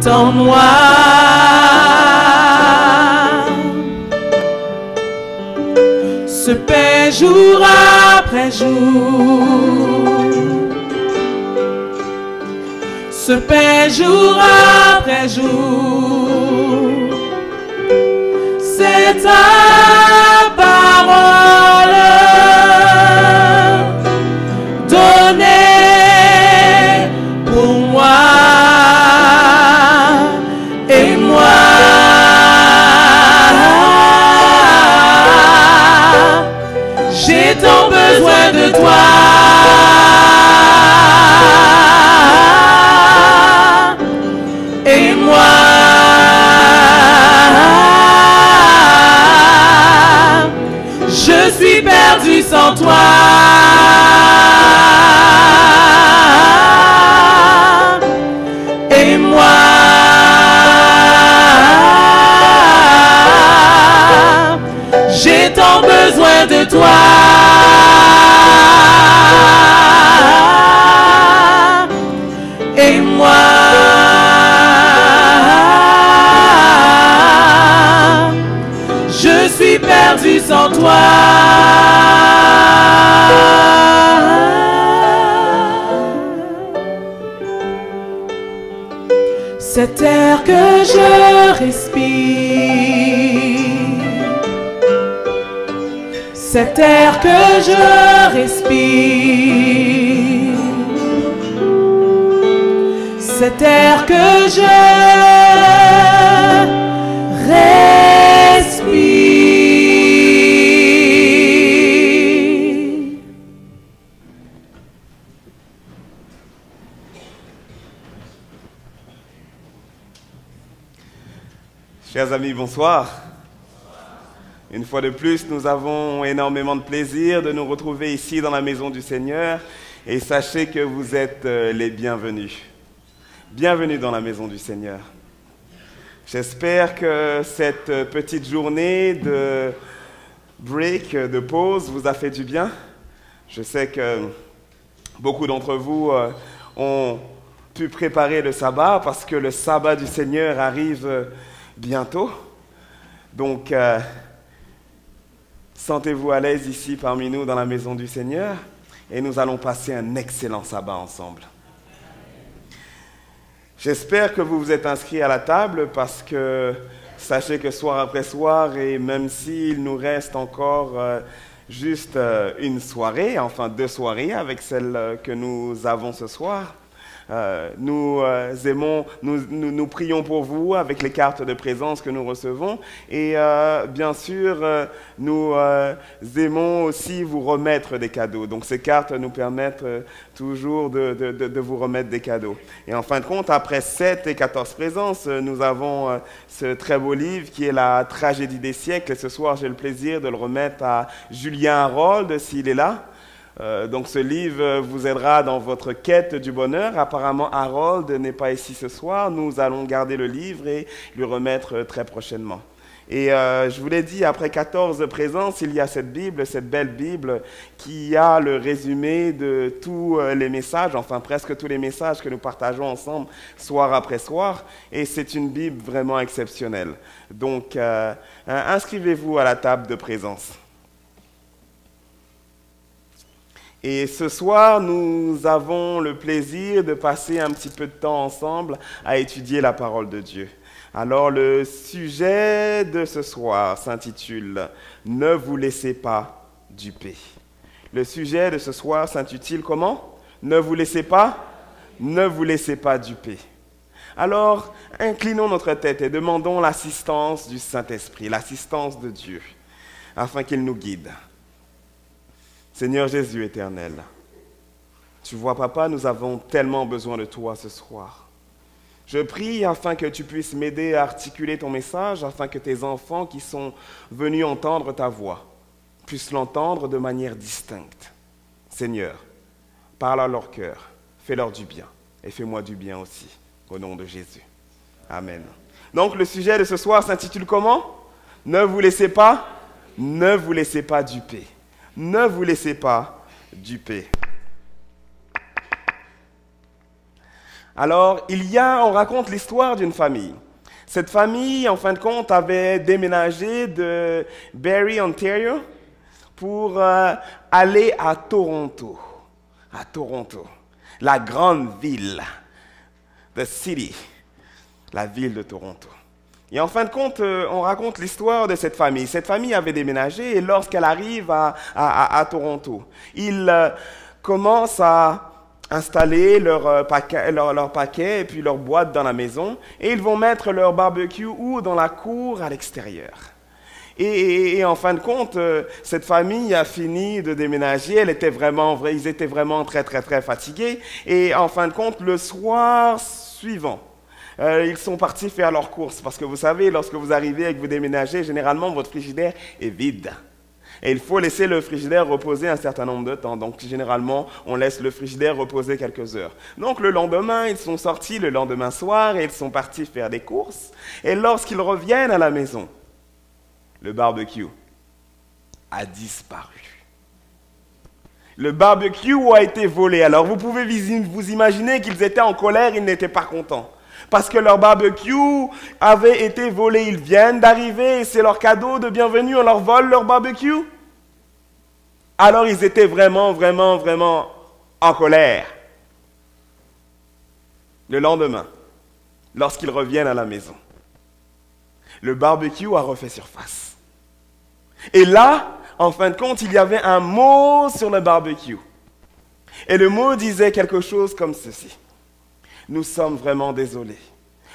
en moi. Se paie jour après jour, se paie jour après jour. C'est ta parole donnée pour moi et moi. J'ai tant besoin de toi. Et moi, je suis perdu sans toi. Et moi, j'ai tant besoin de toi. Et moi, je suis perdu sans toi. Cet air que je respire, cet air que je respire, cet air que je respire. Chers amis, bonsoir. Une fois de plus, nous avons énormément de plaisir de nous retrouver ici dans la maison du Seigneur. Et sachez que vous êtes les bienvenus. Bienvenue dans la maison du Seigneur. J'espère que cette petite journée de break, de pause, vous a fait du bien. Je sais que beaucoup d'entre vous ont pu préparer le sabbat parce que le sabbat du Seigneur arrive bientôt. Donc, sentez-vous à l'aise ici parmi nous dans la maison du Seigneur et nous allons passer un excellent sabbat ensemble. J'espère que vous vous êtes inscrits à la table parce que sachez que soir après soir, et même s'il nous reste encore juste une soirée, enfin 2 soirées avec celle que nous avons ce soir, nous prions pour vous avec les cartes de présence que nous recevons et bien sûr nous aimons aussi vous remettre des cadeaux. Donc ces cartes nous permettent toujours de vous remettre des cadeaux. Et en fin de compte, après 7 et 14 présences, nous avons ce très beau livre qui est la tragédie des siècles. Et ce soir, j'ai le plaisir de le remettre à Julien Harold s'il est là. Donc ce livre vous aidera dans votre quête du bonheur. Apparemment, Harold n'est pas ici ce soir. Nous allons garder le livre et lui remettre très prochainement. Et je vous l'ai dit, après 14 présences, il y a cette Bible, cette belle Bible, qui a le résumé de tous les messages, enfin presque tous les messages que nous partageons ensemble, soir après soir. Et c'est une Bible vraiment exceptionnelle. Donc, inscrivez-vous à la table de présence. Et ce soir, nous avons le plaisir de passer un petit peu de temps ensemble à étudier la parole de Dieu. Alors, le sujet de ce soir s'intitule « Ne vous laissez pas duper ». Le sujet de ce soir s'intitule comment? « Ne vous laissez pas duper ». Alors, inclinons notre tête et demandons l'assistance du Saint-Esprit, l'assistance de Dieu, afin qu'il nous guide. Seigneur Jésus éternel, tu vois, papa, nous avons tellement besoin de toi ce soir. Je prie afin que tu puisses m'aider à articuler ton message, afin que tes enfants qui sont venus entendre ta voix puissent l'entendre de manière distincte. Seigneur, parle à leur cœur, fais-leur du bien, et fais-moi du bien aussi, au nom de Jésus. Amen. Donc le sujet de ce soir s'intitule comment? Ne vous laissez pas duper. Ne vous laissez pas duper. Alors, on raconte l'histoire d'une famille. Cette famille, en fin de compte, avait déménagé de Barrie, Ontario, pour aller à Toronto. À Toronto, la grande ville, the city, la ville de Toronto. Et en fin de compte, on raconte l'histoire de cette famille. Cette famille avait déménagé et lorsqu'elle arrive à Toronto, ils commencent à installer leur paquet et puis leur boîte dans la maison et ils vont mettre leur barbecue ou dans la cour à l'extérieur. Et en fin de compte, cette famille a fini de déménager, ils étaient vraiment très très très fatigués et en fin de compte, le soir suivant, ils sont partis faire leurs courses parce que vous savez, lorsque vous arrivez et que vous déménagez, généralement votre frigidaire est vide. Et il faut laisser le frigidaire reposer un certain nombre de temps. Donc, généralement, on laisse le frigidaire reposer quelques heures. Donc, le lendemain, ils sont sortis le lendemain soir et ils sont partis faire des courses. Et lorsqu'ils reviennent à la maison, le barbecue a disparu. Le barbecue a été volé. Alors, vous pouvez vous imaginer qu'ils étaient en colère, ils n'étaient pas contents. Parce que leur barbecue avait été volé. Ils viennent d'arriver et c'est leur cadeau de bienvenue. On leur vole leur barbecue. Alors ils étaient vraiment, vraiment, vraiment en colère. Le lendemain, lorsqu'ils reviennent à la maison, le barbecue a refait surface. Et là, en fin de compte, il y avait un mot sur le barbecue. Et le mot disait quelque chose comme ceci. Nous sommes vraiment désolés,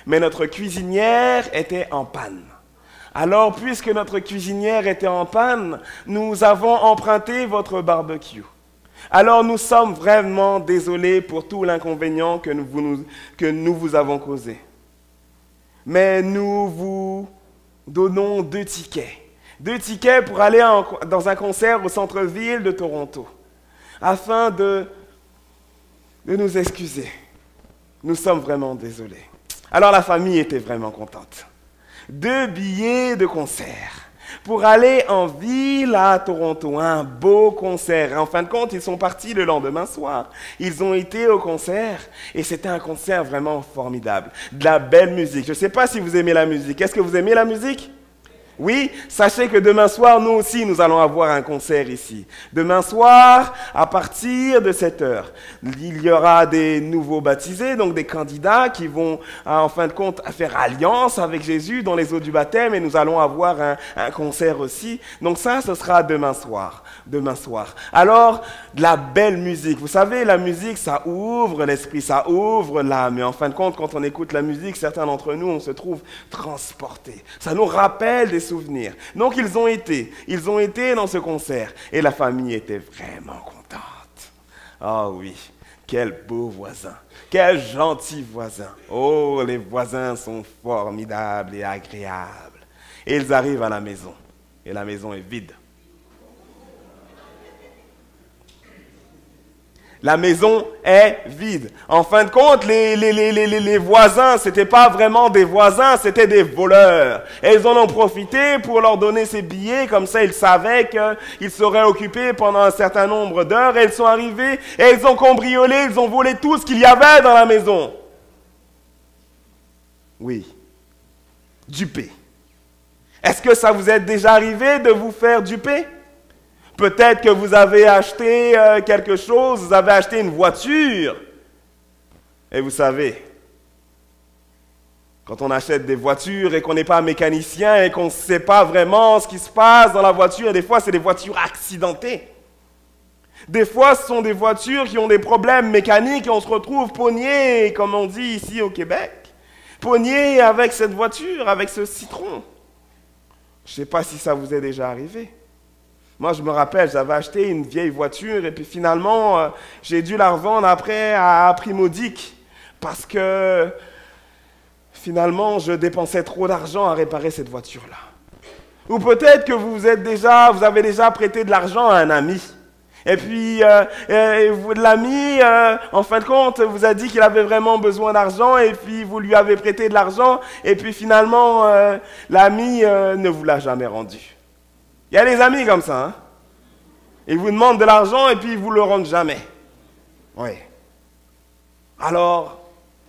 mais notre cuisinière était en panne. Alors, puisque notre cuisinière était en panne, nous avons emprunté votre barbecue. Alors, nous sommes vraiment désolés pour tout l'inconvénient que nous vous avons causé. Mais nous vous donnons 2 tickets. 2 tickets pour aller dans un concert au centre-ville de Toronto, afin de nous excuser. Nous sommes vraiment désolés. Alors la famille était vraiment contente. 2 billets de concert pour aller en ville à Toronto. Un beau concert. En fin de compte, ils sont partis le lendemain soir. Ils ont été au concert et c'était un concert vraiment formidable. De la belle musique. Je ne sais pas si vous aimez la musique. Est-ce que vous aimez la musique ? Oui, sachez que demain soir, nous aussi, nous allons avoir un concert ici. Demain soir, à partir de 7h, il y aura des nouveaux baptisés, donc des candidats qui vont, en fin de compte, faire alliance avec Jésus dans les eaux du baptême et nous allons avoir un concert aussi. Donc ça, ce sera demain soir. Demain soir. Alors, de la belle musique. Vous savez, la musique, ça ouvre l'esprit, ça ouvre l'âme. Et en fin de compte, quand on écoute la musique, certains d'entre nous, on se trouve transportés. Ça nous rappelle des souvenirs. Donc, ils ont été dans ce concert. Et la famille était vraiment contente. Ah oui, quel beau voisin. Quel gentil voisin. Oh, les voisins sont formidables et agréables. Et ils arrivent à la maison. Et la maison est vide. La maison est vide. En fin de compte, les voisins, ce n'étaient pas vraiment des voisins, c'était des voleurs. Et ils en ont profité pour leur donner ces billets, comme ça ils savaient qu'ils seraient occupés pendant un certain nombre d'heures. Et ils sont arrivés et ils ont cambriolé, ils ont volé tout ce qu'il y avait dans la maison. Oui, duper. Est-ce que ça vous est déjà arrivé de vous faire duper ? Peut-être que vous avez acheté quelque chose, vous avez acheté une voiture. Et vous savez, quand on achète des voitures et qu'on n'est pas mécanicien et qu'on ne sait pas vraiment ce qui se passe dans la voiture, des fois c'est des voitures accidentées. Des fois ce sont des voitures qui ont des problèmes mécaniques et on se retrouve pogné, comme on dit ici au Québec, pogné avec cette voiture, avec ce citron. Je ne sais pas si ça vous est déjà arrivé. Moi, je me rappelle, j'avais acheté une vieille voiture et puis finalement, j'ai dû la revendre après à prix modique parce que finalement, je dépensais trop d'argent à réparer cette voiture-là. Ou peut-être que vous avez déjà prêté de l'argent à un ami. Et puis, l'ami, en fin de compte, vous a dit qu'il avait vraiment besoin d'argent et puis vous lui avez prêté de l'argent et puis finalement, l'ami ne vous l'a jamais rendu. Il y a des amis comme ça, hein? Ils vous demandent de l'argent et puis ils ne vous le rendent jamais. Oui. Alors,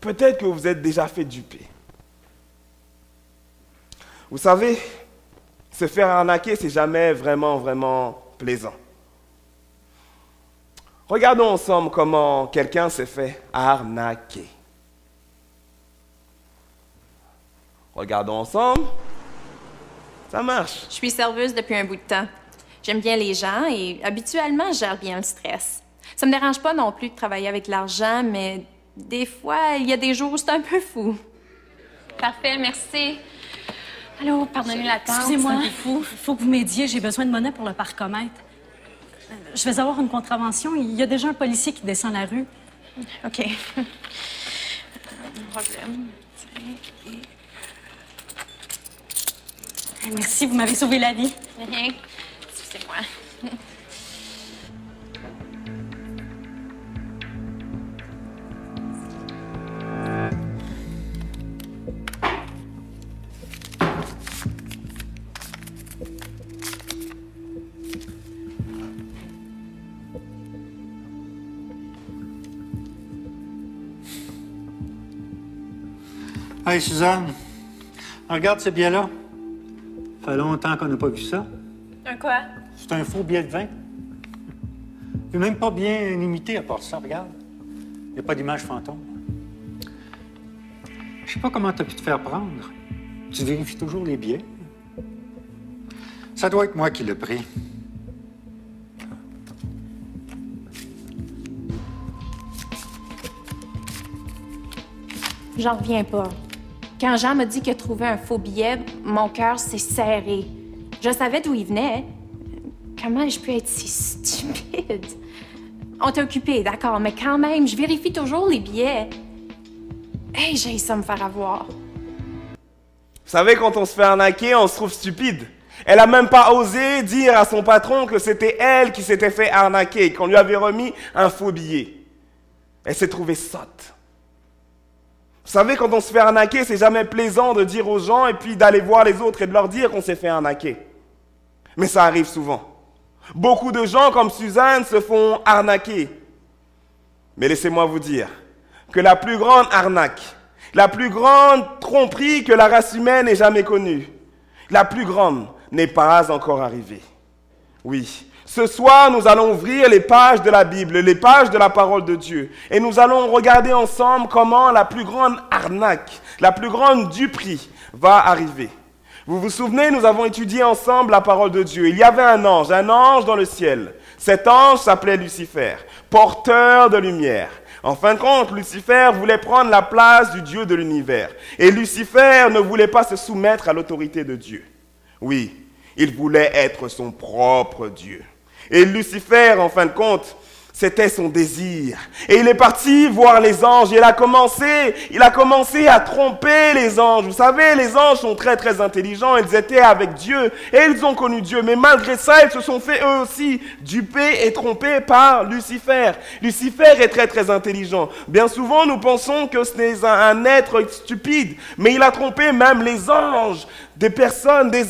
peut-être que vous vous êtes déjà fait duper. Vous savez, se faire arnaquer, c'est jamais vraiment plaisant. Regardons ensemble comment quelqu'un s'est fait arnaquer. Regardons ensemble. Ça marche. Je suis serveuse depuis un bout de temps. J'aime bien les gens et habituellement, je gère bien le stress. Ça me dérange pas non plus de travailler avec l'argent, mais des fois, il y a des jours où c'est un peu fou. Parfait, merci. Allô, pardonnez l'attente. Excusez-moi, il faut que vous m'aidiez. J'ai besoin de monnaie pour le parcomètre. Je vais avoir une contravention. Il y a déjà un policier qui descend la rue. OK. Pas de problème. Merci, vous m'avez sauvé la vie. Rien. Excusez-moi. Hey, Suzanne, regarde ces billets-là. Ça fait longtemps qu'on n'a pas vu ça. Un quoi? C'est un faux billet de vin. Il n'est même pas bien imité à part ça, regarde. Il n'y a pas d'image fantôme. Je sais pas comment tu as pu te faire prendre. Tu vérifies toujours les billets. Ça doit être moi qui l'ai pris. J'en reviens pas. Quand Jean m'a dit qu'il a trouvé un faux billet, mon cœur s'est serré. Je savais d'où il venait. Comment je peux être si stupide? On t'est occupé, d'accord, mais quand même, je vérifie toujours les billets. Hey, j'ai ça me faire avoir. Vous savez, quand on se fait arnaquer, on se trouve stupide. Elle a même pas osé dire à son patron que c'était elle qui s'était fait arnaquer, qu'on lui avait remis un faux billet. Elle s'est trouvée sotte. Vous savez, quand on se fait arnaquer, c'est jamais plaisant de dire aux gens et puis d'aller voir les autres et de leur dire qu'on s'est fait arnaquer. Mais ça arrive souvent. Beaucoup de gens comme Suzanne se font arnaquer. Mais laissez-moi vous dire que la plus grande arnaque, la plus grande tromperie que la race humaine ait jamais connue, la plus grande n'est pas encore arrivée. Oui. Ce soir, nous allons ouvrir les pages de la Bible, les pages de la parole de Dieu. Et nous allons regarder ensemble comment la plus grande arnaque, la plus grande duperie va arriver. Vous vous souvenez, nous avons étudié ensemble la parole de Dieu. Il y avait un ange dans le ciel. Cet ange s'appelait Lucifer, porteur de lumière. En fin de compte, Lucifer voulait prendre la place du Dieu de l'univers. Et Lucifer ne voulait pas se soumettre à l'autorité de Dieu. Oui, il voulait être son propre Dieu. Et Lucifer, en fin de compte, c'était son désir. Et il est parti voir les anges. Et il a commencé à tromper les anges. Vous savez, les anges sont très intelligents. Ils étaient avec Dieu et ils ont connu Dieu. Mais malgré ça, ils se sont fait eux aussi duper et tromper par Lucifer. Lucifer est très intelligent. Bien souvent, nous pensons que ce n'est un être stupide. Mais il a trompé même les anges. Des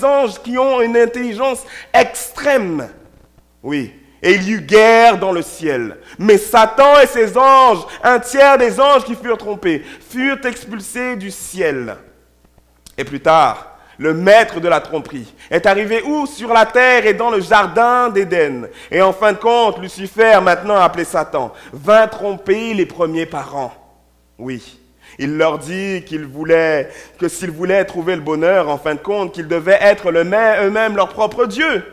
anges qui ont une intelligence extrême. Oui, et il y eut guerre dans le ciel. Mais Satan et ses anges, un tiers des anges qui furent trompés, furent expulsés du ciel. Et plus tard, le maître de la tromperie est arrivé où? Sur la terre et dans le jardin d'Éden. Et en fin de compte, Lucifer, maintenant appelé Satan, vint tromper les premiers parents. Oui. Il leur dit que s'ils voulaient trouver le bonheur, en fin de compte, qu'ils devaient être eux-mêmes leur propre Dieu.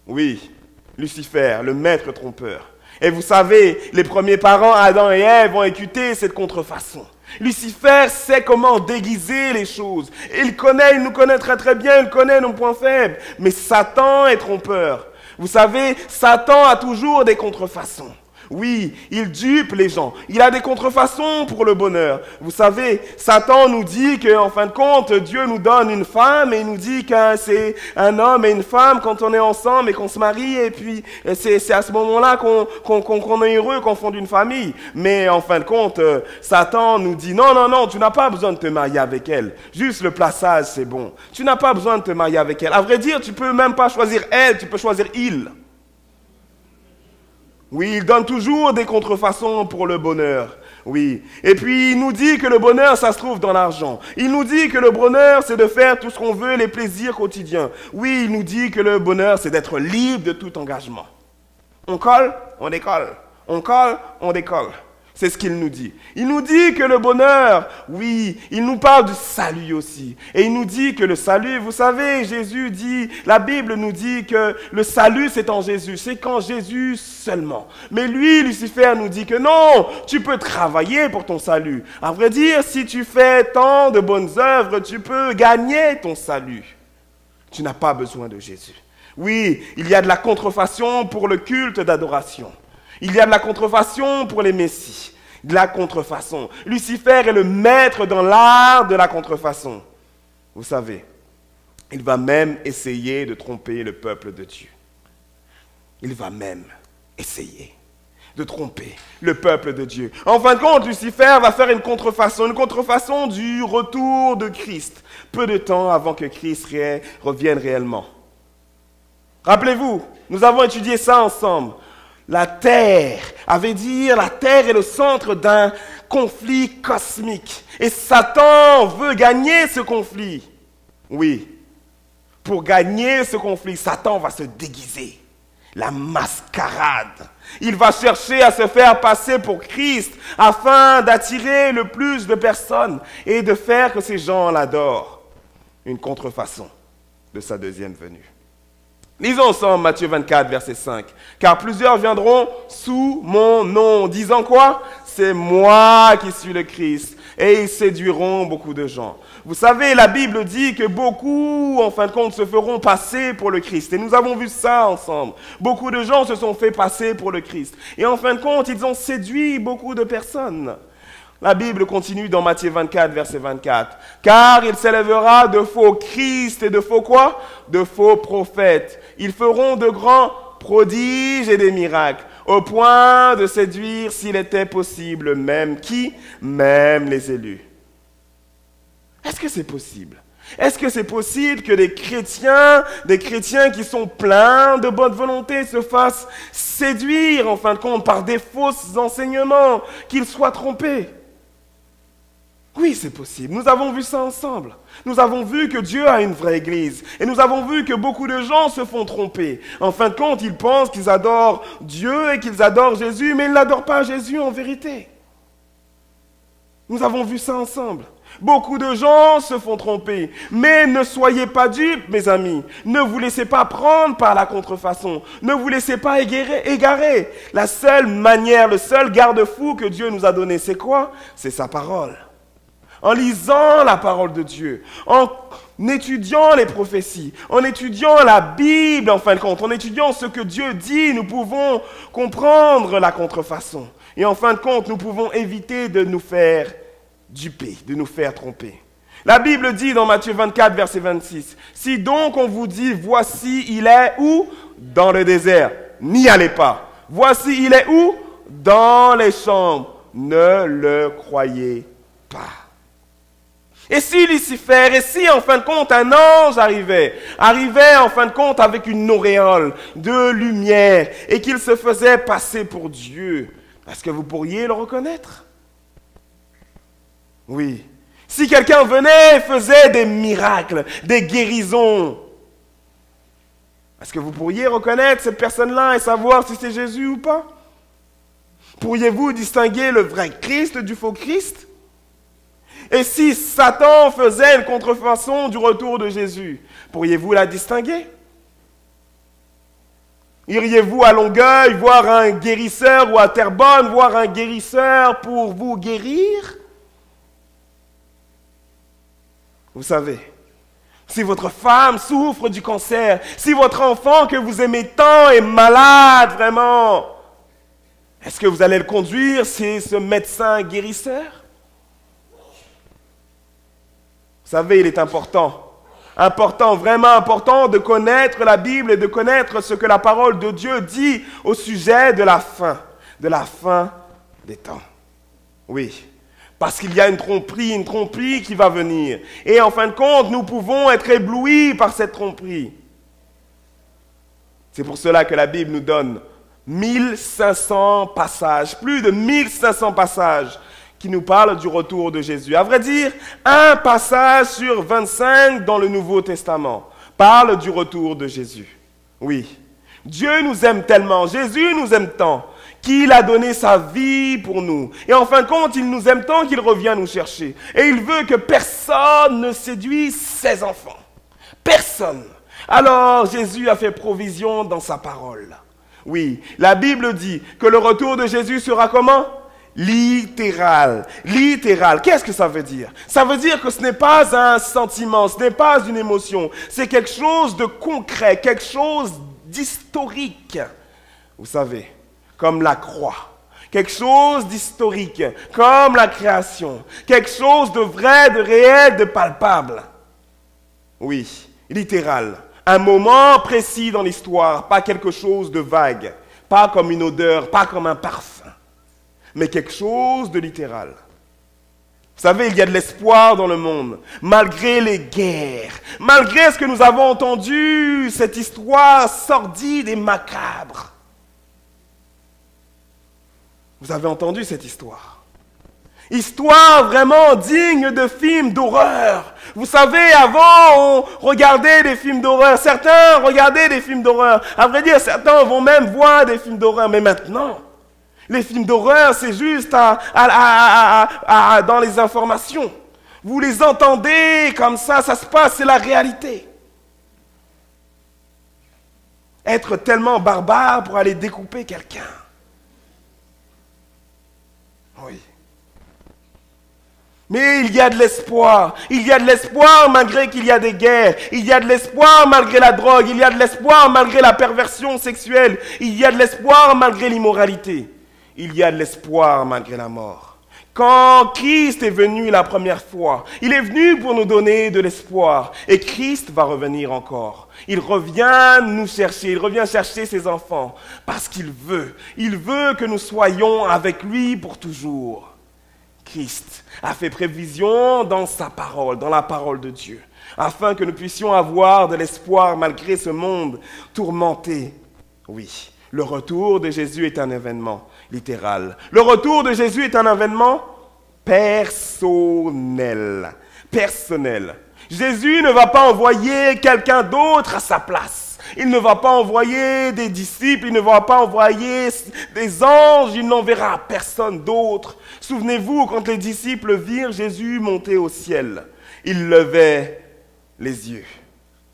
Oui, Lucifer, le maître trompeur. Et vous savez, les premiers parents, Adam et Ève, ont écouté cette contrefaçon. Lucifer sait comment déguiser les choses. Il nous connaît très bien, il connaît nos points faibles. Mais Satan est trompeur. Vous savez, Satan a toujours des contrefaçons. Oui, il dupe les gens. Il a des contrefaçons pour le bonheur. Vous savez, Satan nous dit qu'en fin de compte, Dieu nous donne une femme et il nous dit que c'est un homme et une femme quand on est ensemble et qu'on se marie et puis c'est à ce moment-là qu'on est heureux, qu'on fonde une famille. Mais en fin de compte, Satan nous dit non, tu n'as pas besoin de te marier avec elle. Juste le plaçage, c'est bon. Tu n'as pas besoin de te marier avec elle. À vrai dire, tu peux même pas choisir elle, tu peux choisir il. Oui, il donne toujours des contrefaçons pour le bonheur. Oui. Et puis, il nous dit que le bonheur, ça se trouve dans l'argent. Il nous dit que le bonheur, c'est de faire tout ce qu'on veut, les plaisirs quotidiens. Oui, il nous dit que le bonheur, c'est d'être libre de tout engagement. On colle, on décolle. On colle, on décolle. C'est ce qu'il nous dit. Il nous dit que le bonheur, oui, il nous parle du salut aussi. Et il nous dit que le salut, vous savez, Jésus dit, la Bible nous dit que le salut c'est en Jésus, c'est qu'en Jésus seulement. Mais lui, Lucifer, nous dit que non, tu peux travailler pour ton salut. À vrai dire, si tu fais tant de bonnes œuvres, tu peux gagner ton salut. Tu n'as pas besoin de Jésus. Oui, il y a de la contrefaçon pour le culte d'adoration. Il y a de la contrefaçon pour les messies, de la contrefaçon. Lucifer est le maître dans l'art de la contrefaçon. Vous savez, il va même essayer de tromper le peuple de Dieu. Il va même essayer de tromper le peuple de Dieu. En fin de compte, Lucifer va faire une contrefaçon du retour de Christ, peu de temps avant que Christ revienne réellement. Rappelez-vous, nous avons étudié ça ensemble. La Terre, avait dit, la Terre est le centre d'un conflit cosmique. Et Satan veut gagner ce conflit. Oui, pour gagner ce conflit, Satan va se déguiser. La mascarade. Il va chercher à se faire passer pour Christ afin d'attirer le plus de personnes et de faire que ces gens l'adorent. Une contrefaçon de sa deuxième venue. Lisons ensemble Matthieu 24, verset 5. « Car plusieurs viendront sous mon nom, disant quoi? C'est moi qui suis le Christ. Et ils séduiront beaucoup de gens. » Vous savez, la Bible dit que beaucoup, en fin de compte, se feront passer pour le Christ. Et nous avons vu ça ensemble. Beaucoup de gens se sont fait passer pour le Christ. Et en fin de compte, ils ont séduit beaucoup de personnes. La Bible continue dans Matthieu 24, verset 24. « Car il s'élèvera de faux Christ et de faux quoi? De faux prophètes. Ils feront de grands prodiges et des miracles, au point de séduire, s'il était possible, même qui? Même les élus. » Est-ce que c'est possible? Est-ce que c'est possible que des chrétiens qui sont pleins de bonne volonté se fassent séduire, en fin de compte, par des faux enseignements, qu'ils soient trompés? Oui, c'est possible. Nous avons vu ça ensemble. Nous avons vu que Dieu a une vraie église. Et nous avons vu que beaucoup de gens se font tromper. En fin de compte, ils pensent qu'ils adorent Dieu et qu'ils adorent Jésus, mais ils n'adorent pas Jésus en vérité. Nous avons vu ça ensemble. Beaucoup de gens se font tromper. Mais ne soyez pas dupes, mes amis. Ne vous laissez pas prendre par la contrefaçon. Ne vous laissez pas égarer. La seule manière, le seul garde-fou que Dieu nous a donné, c'est quoi? C'est sa parole. En lisant la parole de Dieu, en étudiant les prophéties, en étudiant la Bible, en fin de compte, en étudiant ce que Dieu dit, nous pouvons comprendre la contrefaçon. Et en fin de compte, nous pouvons éviter de nous faire duper, de nous faire tromper. La Bible dit dans Matthieu 24, verset 26, « Si donc on vous dit, voici, il est où? Dans le désert. N'y allez pas. Voici, il est où? Dans les chambres. Ne le croyez pas. » Et si Lucifer, et si en fin de compte un ange arrivait en fin de compte avec une auréole de lumière et qu'il se faisait passer pour Dieu, est-ce que vous pourriez le reconnaître? Oui. Si quelqu'un venait et faisait des miracles, des guérisons, est-ce que vous pourriez reconnaître cette personne-là et savoir si c'est Jésus ou pas? Pourriez-vous distinguer le vrai Christ du faux Christ? Et si Satan faisait une contrefaçon du retour de Jésus, pourriez-vous la distinguer? Iriez-vous à Longueuil voir un guérisseur ou à Terrebonne voir un guérisseur pour vous guérir? Vous savez, si votre femme souffre du cancer, si votre enfant que vous aimez tant est malade vraiment, est-ce que vous allez le conduire chez ce médecin guérisseur? Vous savez, il est important, vraiment important de connaître la Bible et de connaître ce que la parole de Dieu dit au sujet de la fin des temps. Oui, parce qu'il y a une tromperie qui va venir. Et en fin de compte, nous pouvons être éblouis par cette tromperie. C'est pour cela que la Bible nous donne 1500 passages, plus de 1500 passages qui nous parle du retour de Jésus. À vrai dire, un passage sur 25 dans le Nouveau Testament parle du retour de Jésus. Oui, Dieu nous aime tellement, Jésus nous aime tant, qu'il a donné sa vie pour nous. Et en fin de compte, il nous aime tant qu'il revient nous chercher. Et il veut que personne ne séduise ses enfants. Personne. Alors, Jésus a fait provision dans sa parole. Oui, la Bible dit que le retour de Jésus sera comment? Littéral. Littéral. Qu'est-ce que ça veut dire? Ça veut dire que ce n'est pas un sentiment, ce n'est pas une émotion. C'est quelque chose de concret, quelque chose d'historique. Vous savez, comme la croix. Quelque chose d'historique, comme la création. Quelque chose de vrai, de réel, de palpable. Oui, littéral. Un moment précis dans l'histoire, pas quelque chose de vague, pas comme une odeur, pas comme un parfum, mais quelque chose de littéral. Vous savez, il y a de l'espoir dans le monde, malgré les guerres, malgré ce que nous avons entendu, cette histoire sordide et macabre. Vous avez entendu cette histoire? Histoire vraiment digne de films d'horreur. Vous savez, avant, on regardait des films d'horreur. Certains regardaient des films d'horreur. À vrai dire, certains vont même voir des films d'horreur. Mais maintenant, les films d'horreur, c'est juste dans les informations. Vous les entendez comme ça se passe, c'est la réalité. Être tellement barbare pour aller découper quelqu'un. Oui. Mais il y a de l'espoir. Il y a de l'espoir malgré qu'il y a des guerres. Il y a de l'espoir malgré la drogue. Il y a de l'espoir malgré la perversion sexuelle. Il y a de l'espoir malgré l'immoralité. Il y a de l'espoir malgré la mort. Quand Christ est venu la première fois, il est venu pour nous donner de l'espoir. Et Christ va revenir encore. Il revient nous chercher. Il revient chercher ses enfants. Parce qu'il veut. Il veut que nous soyons avec lui pour toujours. Christ a fait prévision dans sa parole, dans la parole de Dieu, afin que nous puissions avoir de l'espoir malgré ce monde tourmenté. Oui, le retour de Jésus est un événement littéral. Le retour de Jésus est un événement personnel. Personnel. Jésus ne va pas envoyer quelqu'un d'autre à sa place. Il ne va pas envoyer des disciples, il ne va pas envoyer des anges, il n'enverra personne d'autre. Souvenez-vous, quand les disciples virent Jésus monter au ciel, ils levaient les yeux.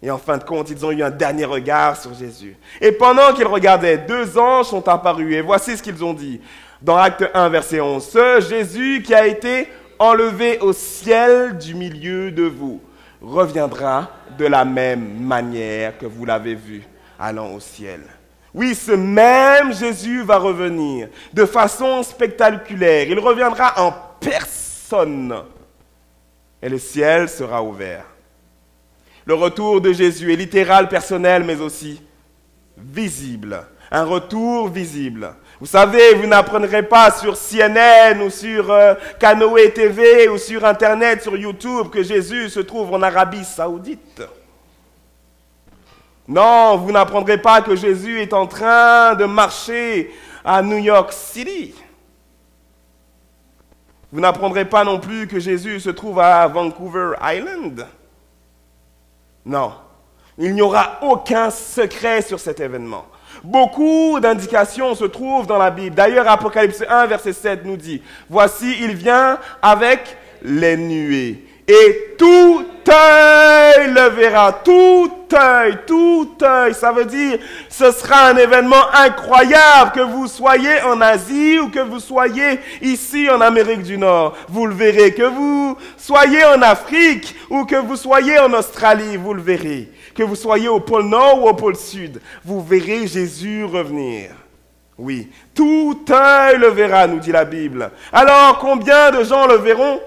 Et en fin de compte, ils ont eu un dernier regard sur Jésus. Et pendant qu'ils regardaient, 2 anges sont apparus. Et voici ce qu'ils ont dit. Dans Acte 1, verset 11. « Ce Jésus qui a été enlevé au ciel du milieu de vous reviendra de la même manière que vous l'avez vu allant au ciel. » Oui, ce même Jésus va revenir de façon spectaculaire. Il reviendra en personne. Et le ciel sera ouvert. Le retour de Jésus est littéral, personnel, mais aussi visible. Un retour visible. Vous savez, vous n'apprendrez pas sur CNN ou sur Canoë TV ou sur Internet, sur YouTube, que Jésus se trouve en Arabie Saoudite. Non, vous n'apprendrez pas que Jésus est en train de marcher à New York City. Vous n'apprendrez pas non plus que Jésus se trouve à Vancouver Island. Non, il n'y aura aucun secret sur cet événement. Beaucoup d'indications se trouvent dans la Bible. D'ailleurs, Apocalypse 1, verset 7 nous dit, « Voici, il vient avec les nuées. Et tout œil le verra. » Tout œil. Ça veut dire, ce sera un événement incroyable, que vous soyez en Asie ou que vous soyez ici en Amérique du Nord. Vous le verrez. Que vous soyez en Afrique ou que vous soyez en Australie, vous le verrez. Que vous soyez au pôle Nord ou au pôle Sud, vous verrez Jésus revenir. Oui, tout œil le verra, nous dit la Bible. Alors, combien de gens le verront?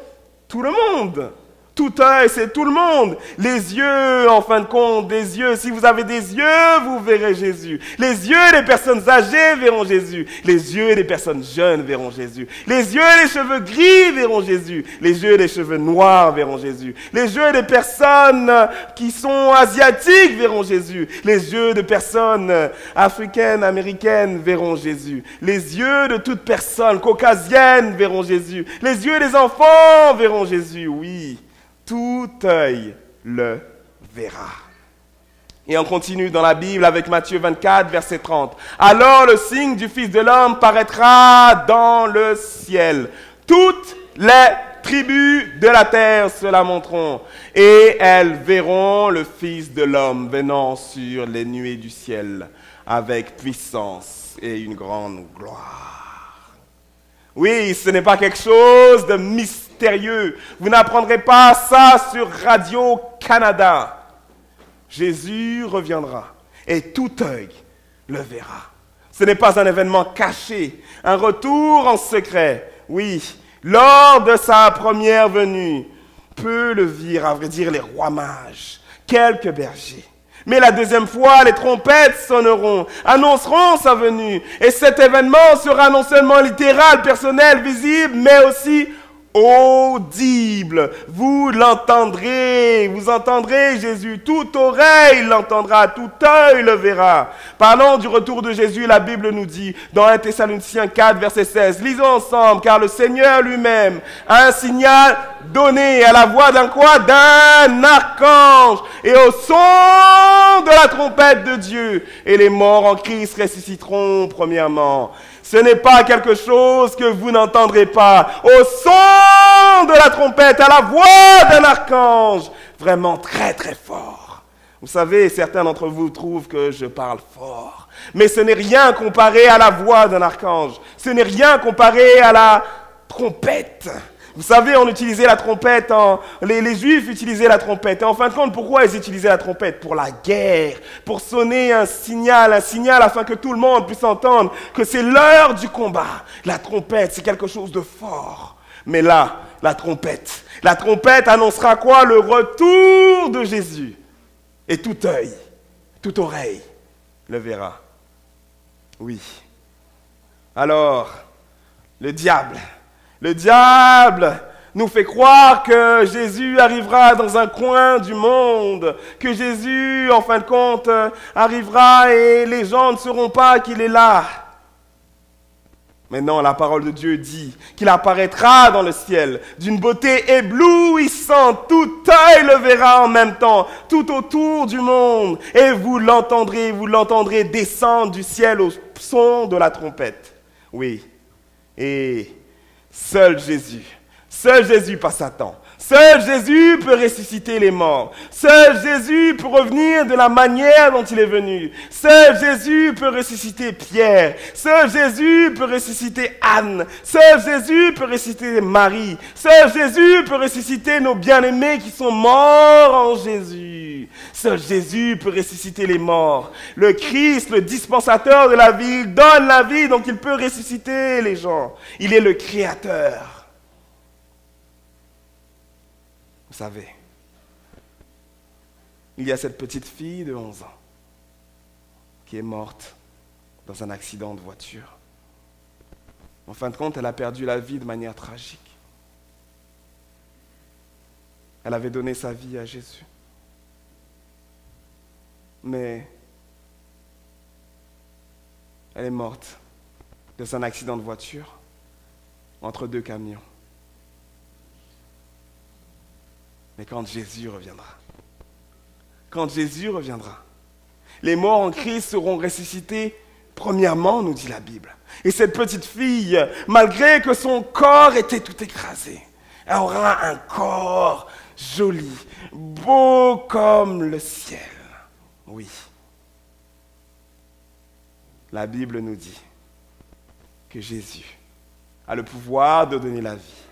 Tout le monde. Tout œil, c'est tout le monde. Les yeux, en fin de compte, des yeux. Si vous avez des yeux, vous verrez Jésus. Les yeux des personnes âgées verront Jésus. Les yeux des personnes jeunes verront Jésus. Les yeux des cheveux gris verront Jésus. Les yeux des cheveux noirs verront Jésus. Les yeux des personnes qui sont asiatiques verront Jésus. Les yeux de personnes africaines, américaines verront Jésus. Les yeux de toute personne caucasienne verront Jésus. Les yeux des enfants verront Jésus, oui. Tout œil le verra. Et on continue dans la Bible avec Matthieu 24, verset 30. Alors le signe du Fils de l'homme paraîtra dans le ciel. Toutes les tribus de la terre se lamenteront, et elles verront le Fils de l'homme venant sur les nuées du ciel avec puissance et une grande gloire. Oui, ce n'est pas quelque chose de mystérieux. Vous n'apprendrez pas ça sur Radio-Canada. Jésus reviendra et tout œil le verra. Ce n'est pas un événement caché, un retour en secret. Oui, lors de sa première venue, peu le virent, à vrai dire, les rois mages, quelques bergers. Mais la deuxième fois, les trompettes sonneront, annonceront sa venue. Et cet événement sera non seulement littéral, personnel, visible, mais aussi audible. Vous l'entendrez, vous entendrez Jésus. Toute oreille l'entendra, tout œil le verra. Parlons du retour de Jésus, la Bible nous dit, dans 1 Thessaloniciens 4, verset 16, lisons ensemble, car le Seigneur lui-même a un signal donné à la voix d'un quoi? D'un archange, et au son de la trompette de Dieu, et les morts en Christ ressusciteront premièrement. Ce n'est pas quelque chose que vous n'entendrez pas. Au son de la trompette, à la voix d'un archange, vraiment très très fort. Vous savez, certains d'entre vous trouvent que je parle fort, mais ce n'est rien comparé à la voix d'un archange. Ce n'est rien comparé à la trompette. Vous savez, on utilisait la trompette, les Juifs utilisaient la trompette. Et en fin de compte, pourquoi ils utilisaient la trompette? Pour la guerre, pour sonner un signal afin que tout le monde puisse entendre que c'est l'heure du combat. La trompette, c'est quelque chose de fort. Mais là, la trompette annoncera quoi? Le retour de Jésus. Et tout œil, toute oreille le verra. Oui. Alors, le diable nous fait croire que Jésus arrivera dans un coin du monde, que Jésus, en fin de compte, arrivera et les gens ne sauront pas qu'il est là. Mais non, la parole de Dieu dit qu'il apparaîtra dans le ciel d'une beauté éblouissante. Tout œil le verra en même temps, tout autour du monde. Et vous l'entendrez descendre du ciel au son de la trompette. Oui, et seul Jésus, pas Satan. Seul Jésus peut ressusciter les morts. Seul Jésus peut revenir de la manière dont il est venu. Seul Jésus peut ressusciter Pierre. Seul Jésus peut ressusciter Anne. Seul Jésus peut ressusciter Marie. Seul Jésus peut ressusciter nos bien-aimés qui sont morts en Jésus. Seul Jésus peut ressusciter les morts. Le Christ, le dispensateur de la vie, il donne la vie, donc il peut ressusciter les gens. Il est le Créateur. Vous savez, il y a cette petite fille de 11 ans qui est morte dans un accident de voiture. En fin de compte, elle a perdu la vie de manière tragique. Elle avait donné sa vie à Jésus. Mais elle est morte dans un accident de voiture entre deux camions. Mais quand Jésus reviendra, les morts en Christ seront ressuscités premièrement, nous dit la Bible. Et cette petite fille, malgré que son corps était tout écrasé, elle aura un corps joli, beau comme le ciel. Oui. La Bible nous dit que Jésus a le pouvoir de donner la vie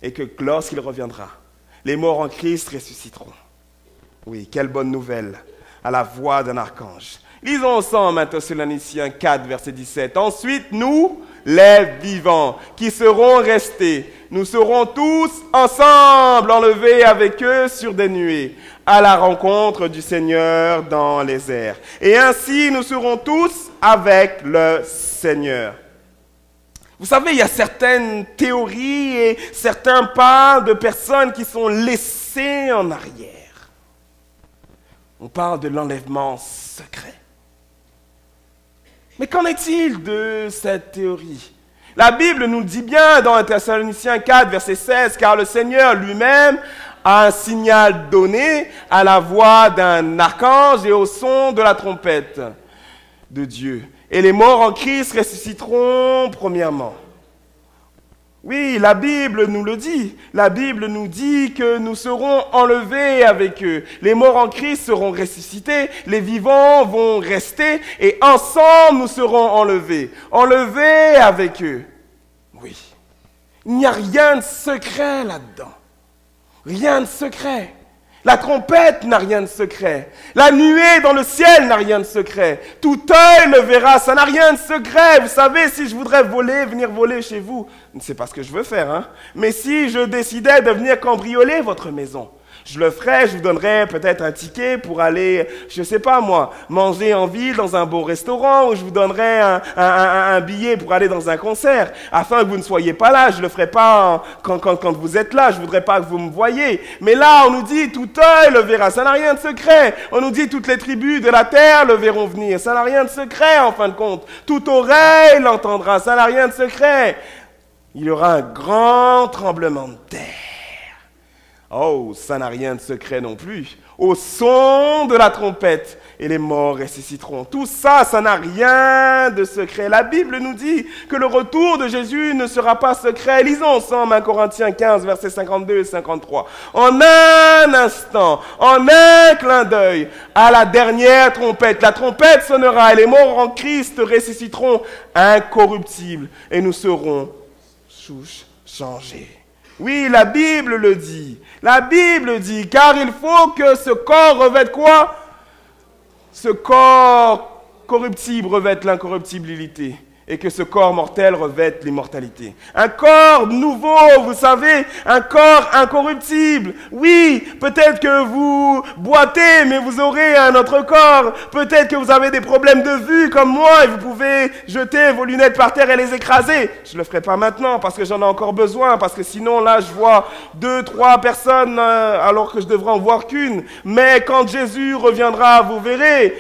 et que lorsqu'il reviendra, les morts en Christ ressusciteront. Oui, quelle bonne nouvelle, à la voix d'un archange. Lisons ensemble 1 Thessaloniciens 4, verset 17. Ensuite, nous, les vivants, qui seront restés. Nous serons tous ensemble enlevés avec eux sur des nuées, à la rencontre du Seigneur dans les airs. Et ainsi, nous serons tous avec le Seigneur. Vous savez, il y a certaines théories et certains parlent de personnes qui sont laissées en arrière. On parle de l'enlèvement secret. Mais qu'en est-il de cette théorie? La Bible nous dit bien dans 1 Thessaloniciens 4, verset 16, « Car le Seigneur lui-même a un signal donné à la voix d'un archange et au son de la trompette de Dieu. Et les morts en Christ ressusciteront premièrement. » Oui, la Bible nous le dit. La Bible nous dit que nous serons enlevés avec eux. Les morts en Christ seront ressuscités, les vivants vont rester et ensemble nous serons enlevés. Enlevés avec eux. Oui. Il n'y a rien de secret là-dedans. Rien de secret. La trompette n'a rien de secret. La nuée dans le ciel n'a rien de secret. Tout œil le verra, ça n'a rien de secret. Vous savez, si je voudrais venir voler chez vous, c'est pas ce que je veux faire, hein. Mais si je décidais de venir cambrioler votre maison, je le ferais, je vous donnerais peut-être un ticket pour aller, je sais pas moi, manger en ville dans un beau restaurant, ou je vous donnerais un billet pour aller dans un concert, afin que vous ne soyez pas là. Je le ferai pas quand vous êtes là, je voudrais pas que vous me voyiez. Mais là, on nous dit, tout œil le verra, ça n'a rien de secret. On nous dit, toutes les tribus de la terre le verront venir, ça n'a rien de secret en fin de compte. Toute oreille l'entendra, ça n'a rien de secret. Il y aura un grand tremblement de terre. Oh, ça n'a rien de secret non plus. Au son de la trompette, et les morts ressusciteront. Tout ça, ça n'a rien de secret. La Bible nous dit que le retour de Jésus ne sera pas secret. Lisons ensemble 1 Corinthiens 15, versets 52 et 53. En un instant, en un clin d'œil, à la dernière trompette, la trompette sonnera et les morts en Christ ressusciteront incorruptibles et nous serons changés. Oui, la Bible le dit. La Bible dit, car il faut que ce corps revête quoi? Ce corps corruptible revête l'incorruptibilité et que ce corps mortel revête l'immortalité. Un corps nouveau, vous savez, un corps incorruptible. Oui, peut-être que vous boitez, mais vous aurez un autre corps. Peut-être que vous avez des problèmes de vue comme moi et vous pouvez jeter vos lunettes par terre et les écraser. Je ne le ferai pas maintenant parce que j'en ai encore besoin, parce que sinon là je vois 2, 3 personnes alors que je devrais en voir qu'une. Mais quand Jésus reviendra, vous verrez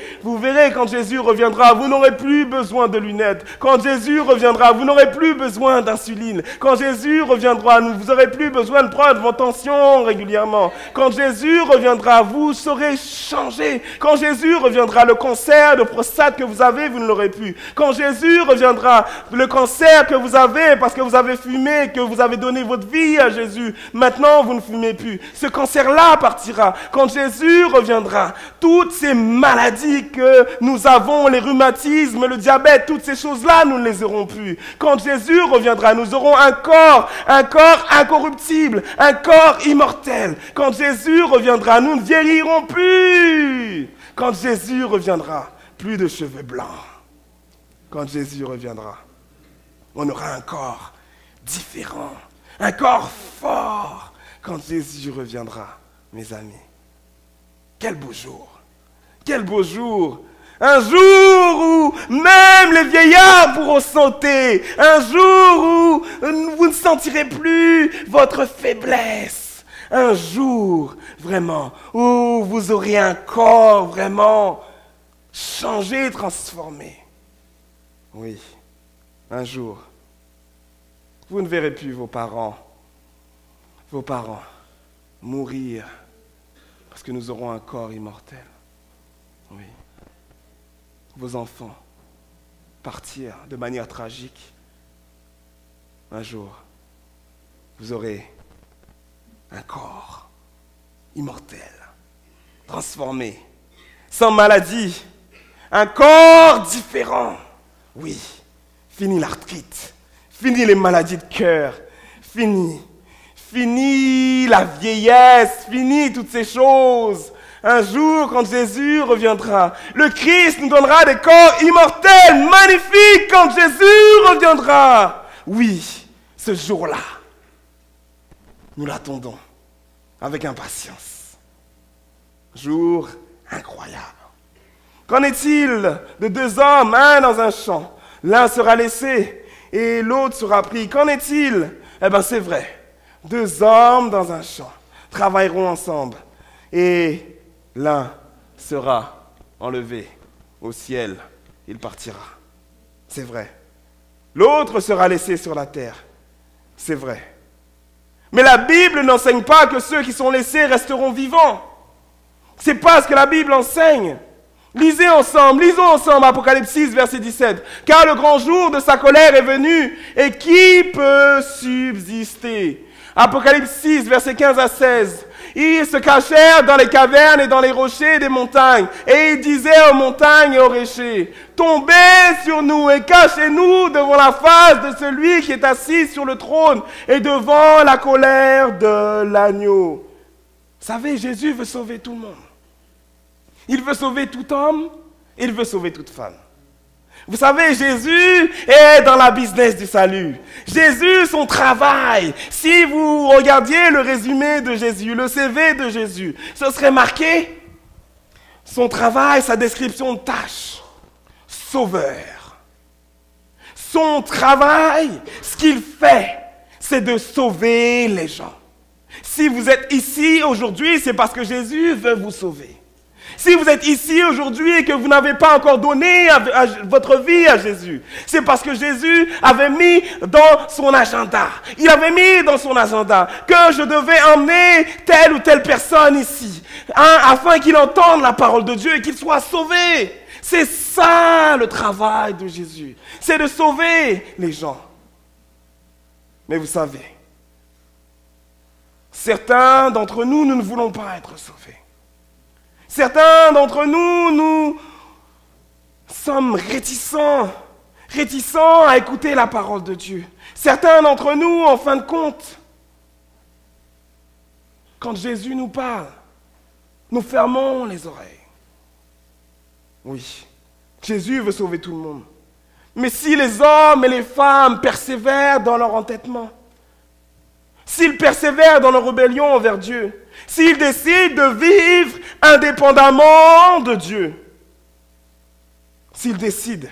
quand Jésus reviendra, vous n'aurez plus besoin de lunettes. Quand Jésus reviendra, vous n'aurez plus besoin d'insuline. Quand Jésus reviendra, vous n'aurez plus besoin de prendre vos tensions régulièrement. Quand Jésus reviendra, vous serez changé. Quand Jésus reviendra, le cancer de prostate que vous avez, vous ne l'aurez plus. Quand Jésus reviendra, le cancer que vous avez parce que vous avez fumé, que vous avez donné votre vie à Jésus, maintenant vous ne fumez plus. Ce cancer-là partira. Quand Jésus reviendra, toutes ces maladies que nous avons, les rhumatismes, le diabète, toutes ces choses-là, nous ne les aurons plus. Quand Jésus reviendra, nous aurons un corps incorruptible, un corps immortel. Quand Jésus reviendra, nous ne vieillirons plus. Quand Jésus reviendra, plus de cheveux blancs. Quand Jésus reviendra, on aura un corps différent, un corps fort. Quand Jésus reviendra, mes amis, quel beau jour, quel beau jour. Un jour où même les vieillards pourront sauter. Un jour où vous ne sentirez plus votre faiblesse. Un jour, vraiment, où vous aurez un corps vraiment changé, transformé. Oui, un jour, vous ne verrez plus vos parents mourir parce que nous aurons un corps immortel. Oui. Vos enfants partir de manière tragique. Un jour, vous aurez un corps immortel, transformé, sans maladie, un corps différent. Oui, fini l'arthrite, fini les maladies de cœur, fini la vieillesse, fini toutes ces choses. Un jour, quand Jésus reviendra, le Christ nous donnera des corps immortels, magnifiques, quand Jésus reviendra. Oui, ce jour-là, nous l'attendons avec impatience. Jour incroyable. Qu'en est-il de deux hommes, un dans un champ? L'un sera laissé et l'autre sera pris. Qu'en est-il? Eh bien, c'est vrai. Deux hommes dans un champ travailleront ensemble et l'un sera enlevé au ciel. Il partira. C'est vrai. L'autre sera laissé sur la terre. C'est vrai. Mais la Bible n'enseigne pas que ceux qui sont laissés resteront vivants. C'est pas ce que la Bible enseigne. Lisons ensemble Apocalypse 6, verset 17. Car le grand jour de sa colère est venu, et qui peut subsister? Apocalypse 6, verset 15 à 16. Ils se cachèrent dans les cavernes et dans les rochers des montagnes, et ils disaient aux montagnes et aux rochers, tombez sur nous et cachez-nous devant la face de celui qui est assis sur le trône et devant la colère de l'agneau. Vous savez, Jésus veut sauver tout le monde. Il veut sauver tout homme, il veut sauver toute femme. Vous savez, Jésus est dans la business du salut. Jésus, son travail, si vous regardiez le résumé de Jésus, le CV de Jésus, ce serait marqué son travail, sa description de tâche, sauveur. Son travail, ce qu'il fait, c'est de sauver les gens. Si vous êtes ici aujourd'hui, c'est parce que Jésus veut vous sauver. Si vous êtes ici aujourd'hui et que vous n'avez pas encore donné votre vie à Jésus, c'est parce que Jésus avait mis dans son agenda. Il avait mis dans son agenda que je devais emmener telle ou telle personne ici, afin qu'il entende la parole de Dieu et qu'il soit sauvé. C'est ça le travail de Jésus. C'est de sauver les gens. Mais vous savez, certains d'entre nous, nous ne voulons pas être sauvés. Certains d'entre nous, nous sommes réticents à écouter la parole de Dieu. Certains d'entre nous, en fin de compte, quand Jésus nous parle, nous fermons les oreilles. Oui, Jésus veut sauver tout le monde. Mais si les hommes et les femmes persévèrent dans leur entêtement, s'ils persévèrent dans leur rébellion envers Dieu, s'ils décident de vivre indépendamment de Dieu, s'ils décident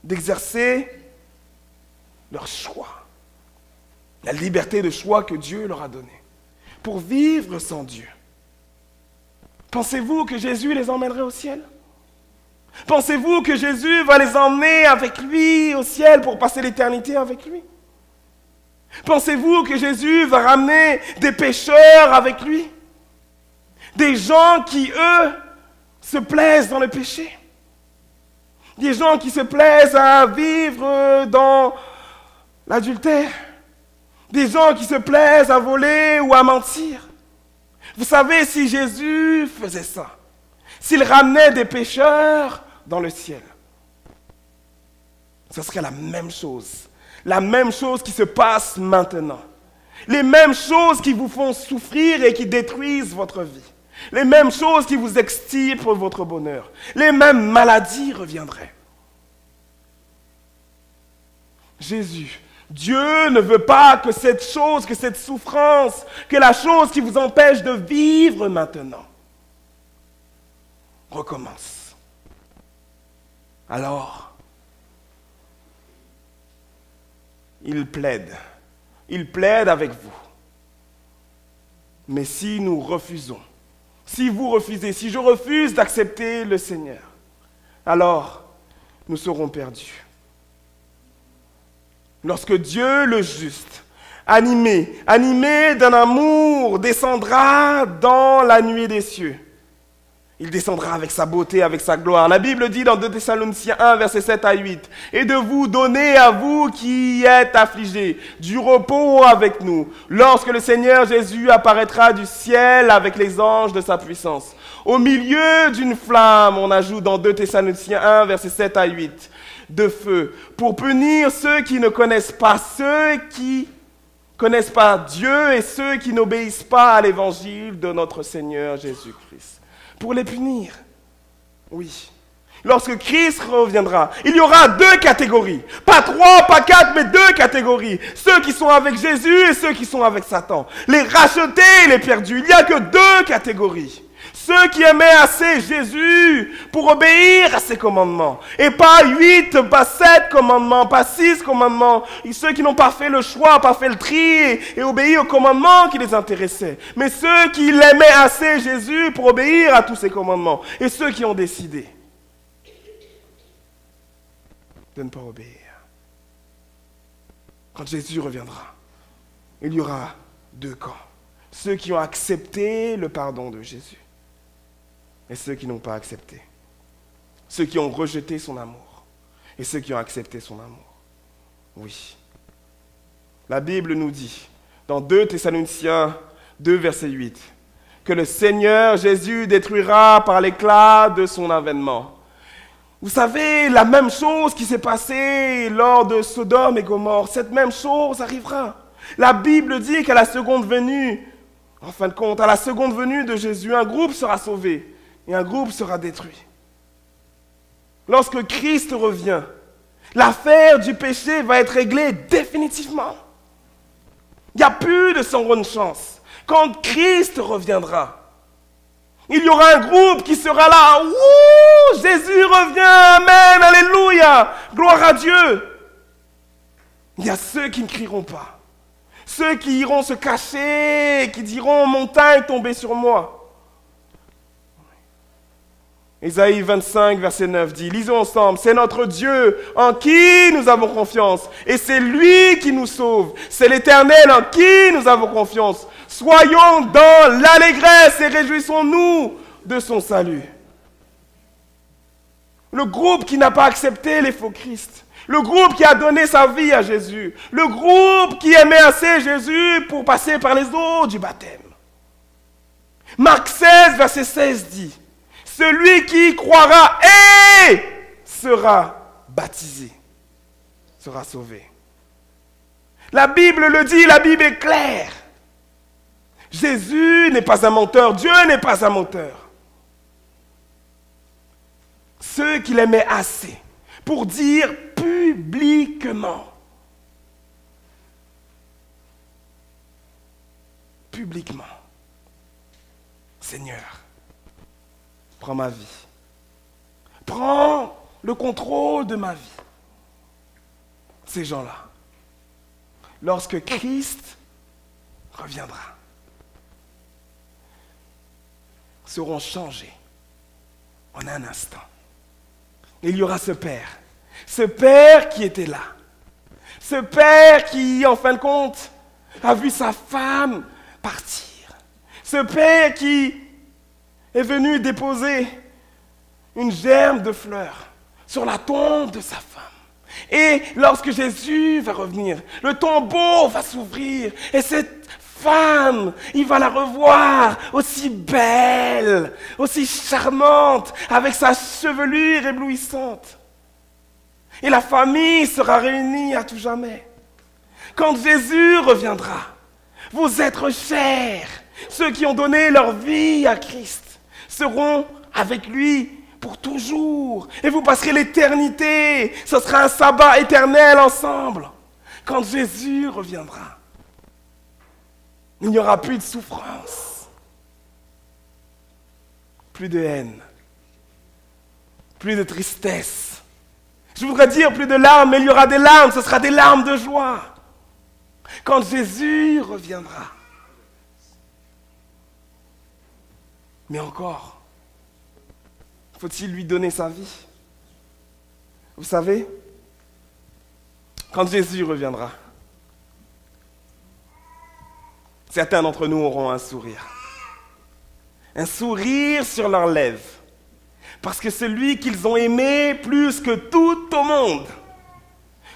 d'exercer leur choix, la liberté de choix que Dieu leur a donnée, pour vivre sans Dieu, pensez-vous que Jésus les emmènerait au ciel? Pensez-vous que Jésus va les emmener avec lui au ciel pour passer l'éternité avec lui? Pensez-vous que Jésus va ramener des pécheurs avec lui? Des gens qui, eux, se plaisent dans le péché? Des gens qui se plaisent à vivre dans l'adultère? Des gens qui se plaisent à voler ou à mentir? Vous savez, si Jésus faisait ça, s'il ramenait des pécheurs dans le ciel, ce serait la même chose. La même chose qui se passe maintenant. Les mêmes choses qui vous font souffrir et qui détruisent votre vie. Les mêmes choses qui vous extirpent votre bonheur. Les mêmes maladies reviendraient. Jésus, Dieu ne veut pas que cette chose, que cette souffrance, que la chose qui vous empêche de vivre maintenant recommence. Alors, il plaide avec vous. Mais si nous refusons, si vous refusez, si je refuse d'accepter le Seigneur, alors nous serons perdus. Lorsque Dieu le juste, animé d'un amour, descendra dans la nuée des cieux, il descendra avec sa beauté, avec sa gloire. La Bible dit dans 2 Thessaloniciens 1, versets 7 à 8, « Et de vous donner à vous qui êtes affligés, du repos avec nous, lorsque le Seigneur Jésus apparaîtra du ciel avec les anges de sa puissance. Au milieu d'une flamme, on ajoute dans 2 Thessaloniciens 1, versets 7 à 8, de feu, pour punir ceux qui ne connaissent pas, ceux qui connaissent pas Dieu et ceux qui n'obéissent pas à l'évangile de notre Seigneur Jésus-Christ. » pour les punir. Oui. Lorsque Christ reviendra, il y aura 2 catégories. Pas 3, pas 4, mais 2 catégories. Ceux qui sont avec Jésus et ceux qui sont avec Satan. Les rachetés et les perdus. Il n'y a que 2 catégories. Ceux qui aimaient assez Jésus pour obéir à ses commandements. Et pas 8, pas 7 commandements, pas 6 commandements. Et ceux qui n'ont pas fait le choix, pas fait le tri et obéi aux commandements qui les intéressaient. Mais ceux qui l'aimaient assez Jésus pour obéir à tous ses commandements. Et ceux qui ont décidé de ne pas obéir. Quand Jésus reviendra, il y aura 2 camps. Ceux qui ont accepté le pardon de Jésus et ceux qui n'ont pas accepté. Ceux qui ont rejeté son amour et ceux qui ont accepté son amour. Oui. La Bible nous dit, dans 2 Thessaloniciens 2, verset 8, que le Seigneur Jésus détruira par l'éclat de son avènement. Vous savez, la même chose qui s'est passée lors de Sodome et Gomorrhe, cette même chose arrivera. La Bible dit qu'à la seconde venue, en fin de compte, à la seconde venue de Jésus, un groupe sera sauvé et un groupe sera détruit. Lorsque Christ revient, l'affaire du péché va être réglée définitivement. Il n'y a plus de seconde chance. Quand Christ reviendra, il y aura un groupe qui sera là. Ouh, Jésus revient, amen, alléluia, gloire à Dieu. Il y a ceux qui ne crieront pas. Ceux qui iront se cacher, qui diront, montagne tombez sur moi. Ésaïe 25, verset 9 dit, lisons ensemble, c'est notre Dieu en qui nous avons confiance, et c'est lui qui nous sauve. C'est l'Éternel en qui nous avons confiance. Soyons dans l'allégresse et réjouissons-nous de son salut. Le groupe qui n'a pas accepté les faux Christ, le groupe qui a donné sa vie à Jésus, le groupe qui aimait assez Jésus pour passer par les eaux du baptême. Marc 16, verset 16 dit, celui qui croira et sera baptisé, sera sauvé. La Bible le dit, la Bible est claire. Jésus n'est pas un menteur, Dieu n'est pas un menteur. Ceux qui l'aimaient assez pour dire publiquement, Seigneur, prends ma vie. Prends le contrôle de ma vie. Ces gens-là, lorsque Christ reviendra, seront changés en un instant. Il y aura ce père qui était là, ce père qui, en fin de compte, a vu sa femme partir, ce père qui est venu déposer une germe de fleurs sur la tombe de sa femme. Et lorsque Jésus va revenir, le tombeau va s'ouvrir et cette femme, il va la revoir aussi belle, aussi charmante, avec sa chevelure éblouissante. Et la famille sera réunie à tout jamais. Quand Jésus reviendra, vos êtres chers, ceux qui ont donné leur vie à Christ, seront avec lui pour toujours. Et vous passerez l'éternité. Ce sera un sabbat éternel ensemble. Quand Jésus reviendra, il n'y aura plus de souffrance, plus de haine, plus de tristesse. Je voudrais dire plus de larmes, mais il y aura des larmes, ce sera des larmes de joie. Quand Jésus reviendra. Mais encore, faut-il lui donner sa vie? Vous savez, quand Jésus reviendra, certains d'entre nous auront un sourire. Un sourire sur leurs lèvres. Parce que celui qu'ils ont aimé plus que tout au monde,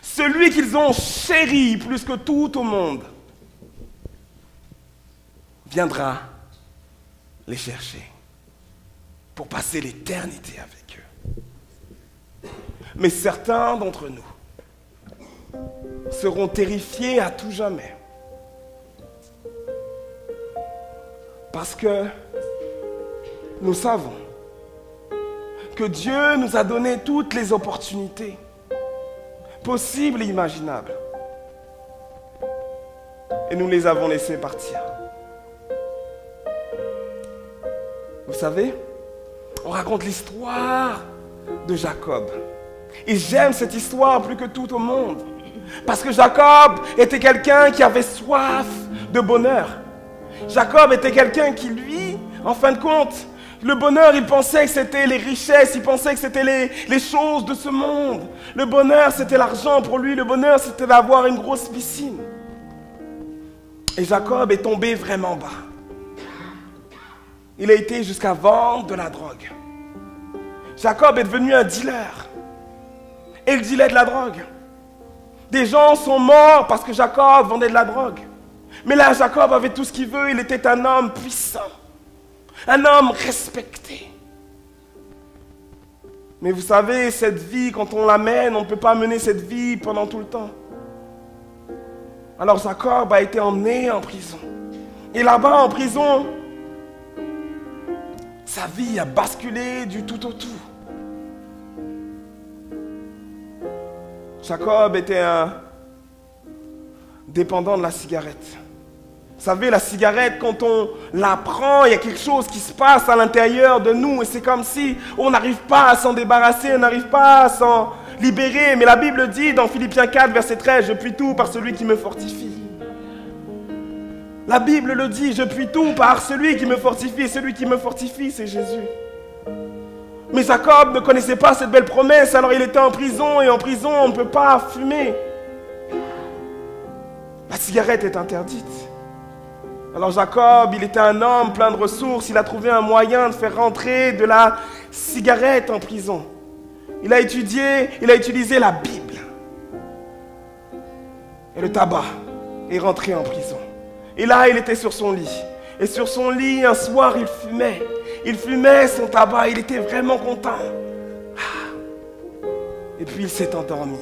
celui qu'ils ont chéri plus que tout au monde, viendra les chercher pour passer l'éternité avec eux. Mais certains d'entre nous seront terrifiés à tout jamais. Parce que nous savons que Dieu nous a donné toutes les opportunités possibles et imaginables. Et nous les avons laissées partir. Vous savez, on raconte l'histoire de Jacob. Et j'aime cette histoire plus que tout au monde. Parce que Jacob était quelqu'un qui avait soif de bonheur. Jacob était quelqu'un qui, lui, en fin de compte, le bonheur, il pensait que c'était les richesses, il pensait que c'était les choses de ce monde. Le bonheur, c'était l'argent pour lui. Le bonheur, c'était d'avoir une grosse piscine. Et Jacob est tombé vraiment bas. Il a été jusqu'à vendre de la drogue. Jacob est devenu un dealer. Et il dealait de la drogue. Des gens sont morts parce que Jacob vendait de la drogue. Mais là, Jacob avait tout ce qu'il veut. Il était un homme puissant. Un homme respecté. Mais vous savez, cette vie, quand on la mène, on ne peut pas mener cette vie pendant tout le temps. Alors Jacob a été emmené en prison. Et là-bas, en prison, sa vie a basculé du tout au tout. Jacob était un dépendant de la cigarette. Vous savez, la cigarette, quand on la prend, il y a quelque chose qui se passe à l'intérieur de nous. Et c'est comme si on n'arrive pas à s'en débarrasser, on n'arrive pas à s'en libérer. Mais la Bible dit dans Philippiens 4, verset 13, « Je puis tout par celui qui me fortifie. » La Bible le dit, « Je puis tout par celui qui me fortifie. » Et celui qui me fortifie, c'est Jésus. Mais Jacob ne connaissait pas cette belle promesse, alors il était en prison. Et en prison, on ne peut pas fumer. La cigarette est interdite. Alors Jacob, il était un homme plein de ressources. Il a trouvé un moyen de faire rentrer de la cigarette en prison. Il a utilisé la Bible. Et le tabac est rentré en prison. Et là, il était sur son lit. Et sur son lit, un soir, il fumait. Il fumait son tabac. Il était vraiment content. Et puis, il s'est endormi.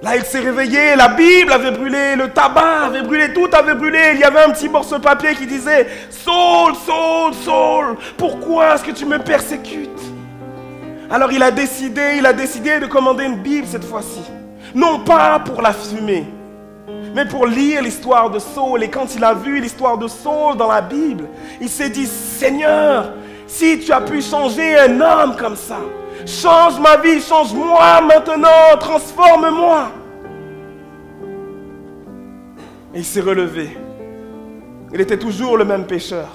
Là, il s'est réveillé, la Bible avait brûlé, le tabac avait brûlé, tout avait brûlé. Il y avait un petit morceau de papier qui disait « Saul, Saul, Saul, pourquoi est-ce que tu me persécutes ?» Alors il a décidé de commander une Bible cette fois-ci. Non pas pour la fumer, mais pour lire l'histoire de Saul. Et quand il a vu l'histoire de Saul dans la Bible, il s'est dit « Seigneur, si tu as pu changer un homme comme ça, change ma vie, change-moi maintenant, transforme-moi. » Et il s'est relevé. Il était toujours le même pécheur.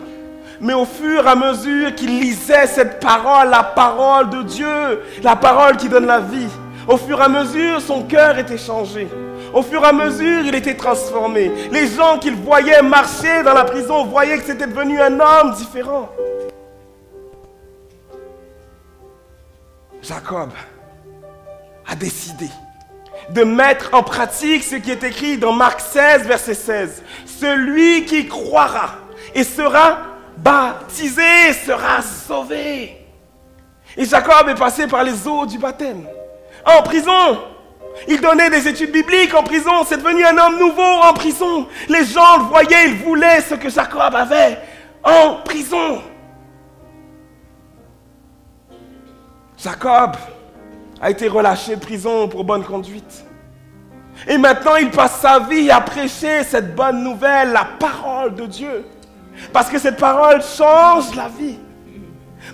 Mais au fur et à mesure qu'il lisait cette parole, la parole de Dieu, la parole qui donne la vie, au fur et à mesure, son cœur était changé. Au fur et à mesure, il était transformé. Les gens qu'il voyait marcher dans la prison voyaient que c'était devenu un homme différent. Jacob a décidé de mettre en pratique ce qui est écrit dans Marc 16, verset 16. Celui qui croira et sera baptisé sera sauvé. Et Jacob est passé par les eaux du baptême. En prison, il donnait des études bibliques en prison. C'est devenu un homme nouveau en prison. Les gens le voyaient, ils voulaient ce que Jacob avait en prison. Jacob a été relâché de prison pour bonne conduite. Et maintenant, il passe sa vie à prêcher cette bonne nouvelle, la parole de Dieu. Parce que cette parole change la vie.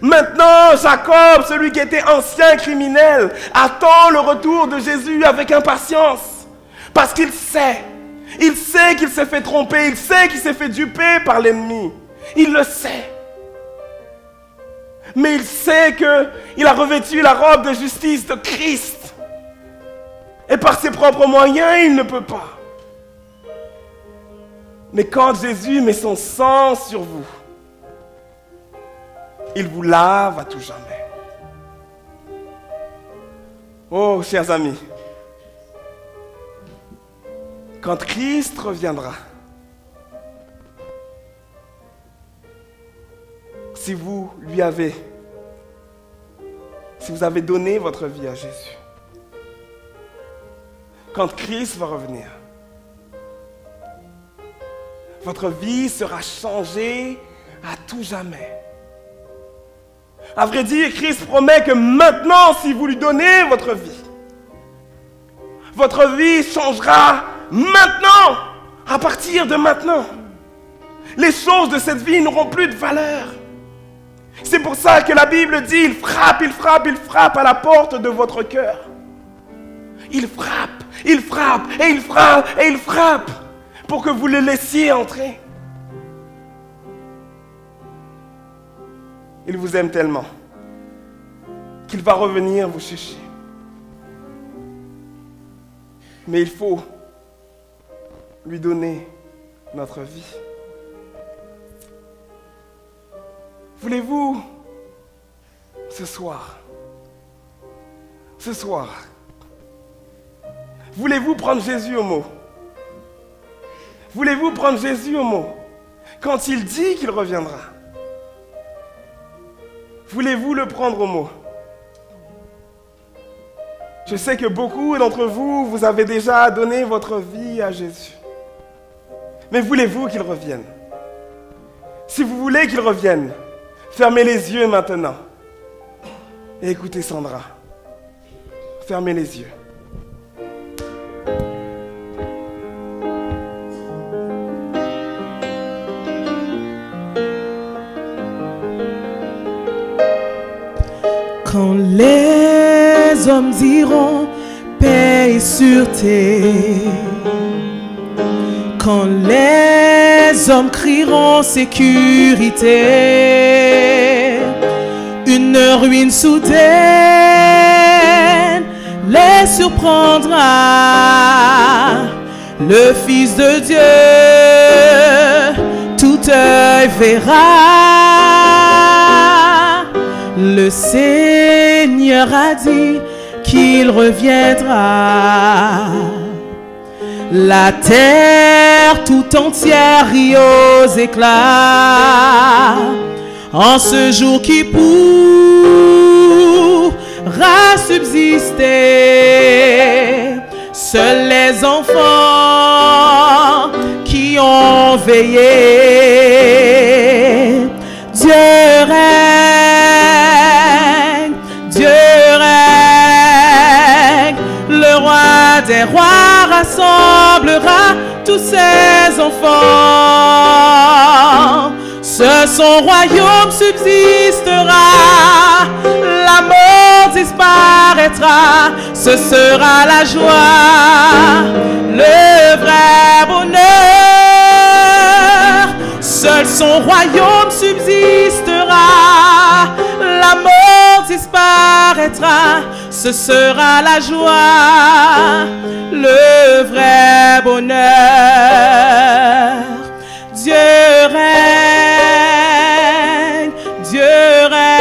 Maintenant, Jacob, celui qui était ancien criminel, attend le retour de Jésus avec impatience. Parce qu'il sait qu'il s'est fait tromper, il sait qu'il s'est fait duper par l'ennemi. Il le sait. Mais il sait qu'il a revêtu la robe de justice de Christ. Et par ses propres moyens, il ne peut pas. Mais quand Jésus met son sang sur vous, il vous lave à tout jamais. Oh, chers amis, quand Christ reviendra, si vous avez donné votre vie à Jésus, quand Christ va revenir, votre vie sera changée à tout jamais. À vrai dire, Christ promet que maintenant, si vous lui donnez votre vie changera maintenant, à partir de maintenant. Les choses de cette vie n'auront plus de valeur. C'est pour ça que la Bible dit, il frappe, il frappe, il frappe à la porte de votre cœur. Il frappe, il frappe, et il frappe, et il frappe, pour que vous le laissiez entrer. Il vous aime tellement qu'il va revenir vous chercher. Mais il faut lui donner notre vie. Voulez-vous, ce soir, voulez-vous prendre Jésus au mot? Voulez-vous prendre Jésus au mot quand il dit qu'il reviendra? Voulez-vous le prendre au mot? Je sais que beaucoup d'entre vous, vous avez déjà donné votre vie à Jésus. Mais voulez-vous qu'il revienne? Si vous voulez qu'il revienne, fermez les yeux maintenant. Et écoutez Sandra. Fermez les yeux. Quand les hommes diront paix et sûreté, quand les hommes crieront sécurité, une ruine soudaine les surprendra. Le Fils de Dieu, tout œil verra. Le Seigneur a dit qu'il reviendra. La terre tout entière rit aux éclats en ce jour qui pourra subsister. Seuls les enfants qui ont veillé. Dieu règne, Dieu règne. Le roi des rois rassemblera tous ses enfants. Son royaume subsistera, la mort disparaîtra, ce sera la joie, le vrai bonheur. Seul son royaume subsistera, la mort disparaîtra, ce sera la joie, le vrai bonheur. Dieu règne, Dieu règne,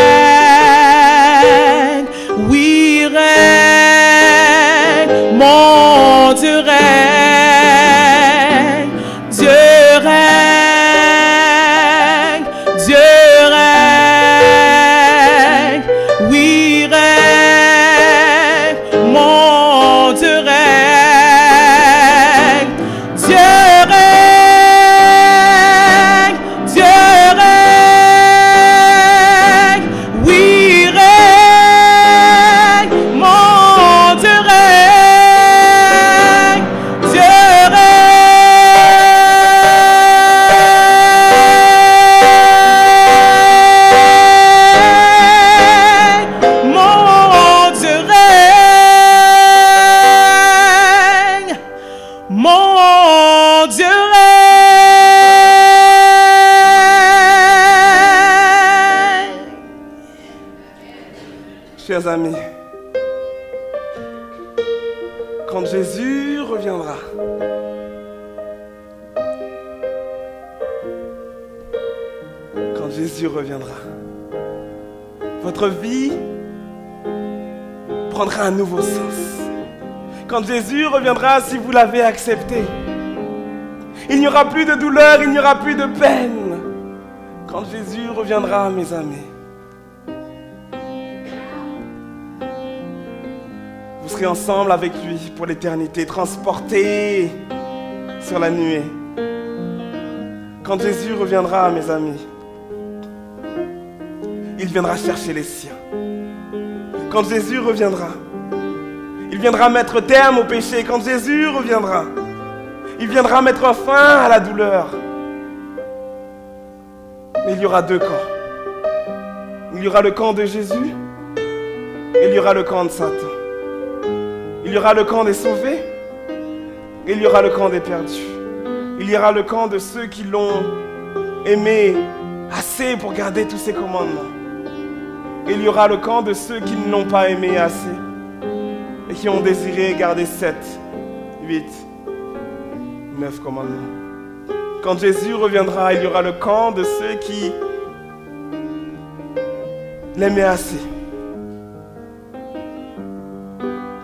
oui règne, mon Dieu règne, Dieu règne, Dieu règne, oui règne, mon Dieu règne, Dieu règne. Chers amis, quand Jésus reviendra, votre vie prendra un nouveau sens. Quand Jésus reviendra, si vous l'avez accepté, il n'y aura plus de douleur, il n'y aura plus de peine. Quand Jésus reviendra, mes amis, vous serez ensemble avec lui pour l'éternité, transportés sur la nuée. Quand Jésus reviendra, mes amis, il viendra chercher les siens. Quand Jésus reviendra, il viendra mettre terme au péché. Quand Jésus reviendra, il viendra mettre fin à la douleur. Mais il y aura deux camps. Il y aura le camp de Jésus et il y aura le camp de Satan. Il y aura le camp des sauvés et il y aura le camp des perdus. Il y aura le camp de ceux qui l'ont aimé assez pour garder tous ses commandements. Et il y aura le camp de ceux qui ne l'ont pas aimé assez et qui ont désiré garder 7, 8, 9 commandements. Quand Jésus reviendra, il y aura le camp de ceux qui l'aimaient assez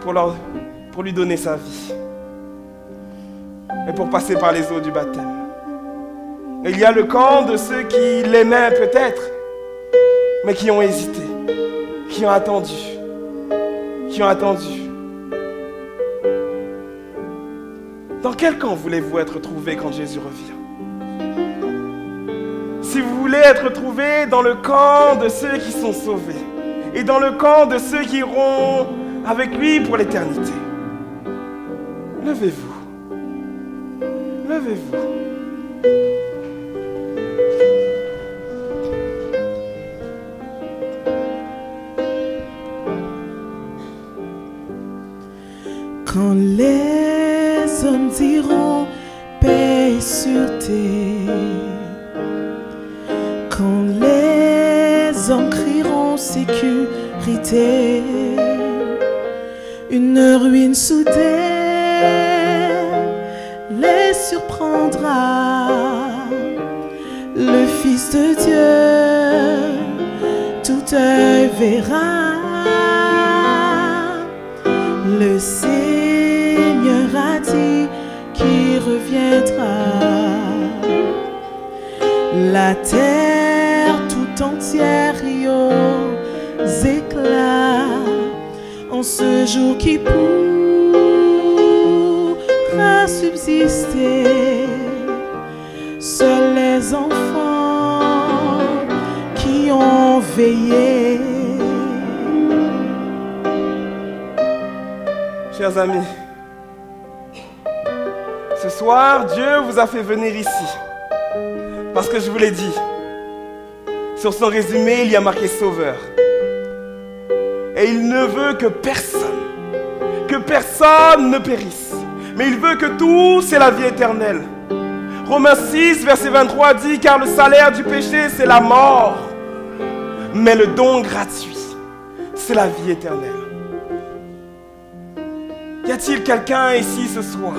pour lui donner sa vie et pour passer par les eaux du baptême. Et il y a le camp de ceux qui l'aimaient peut-être, mais qui ont hésité, qui ont attendu, Dans quel camp voulez-vous être trouvé quand Jésus revient? Si vous voulez être trouvé dans le camp de ceux qui sont sauvés et dans le camp de ceux qui iront avec lui pour l'éternité, levez-vous. Levez-vous. Quand les hommes diront paix sur terre, quand les hommes crieront sécurité, une ruine soudaine les surprendra. Le Fils de Dieu tout œil verra. Le Seigneur a dit qu'il reviendra. La terre tout entière rit aux éclats en ce jour qui pourra subsister. Seuls les enfants qui ont veillé. Chers amis, ce soir, Dieu vous a fait venir ici. Parce que je vous l'ai dit, sur son résumé, il y a marqué Sauveur. Et il ne veut que personne ne périsse. Mais il veut que tous aient la vie éternelle. Romains 6, verset 23 dit, car le salaire du péché, c'est la mort. Mais le don gratuit, c'est la vie éternelle. Y a-t-il quelqu'un ici ce soir?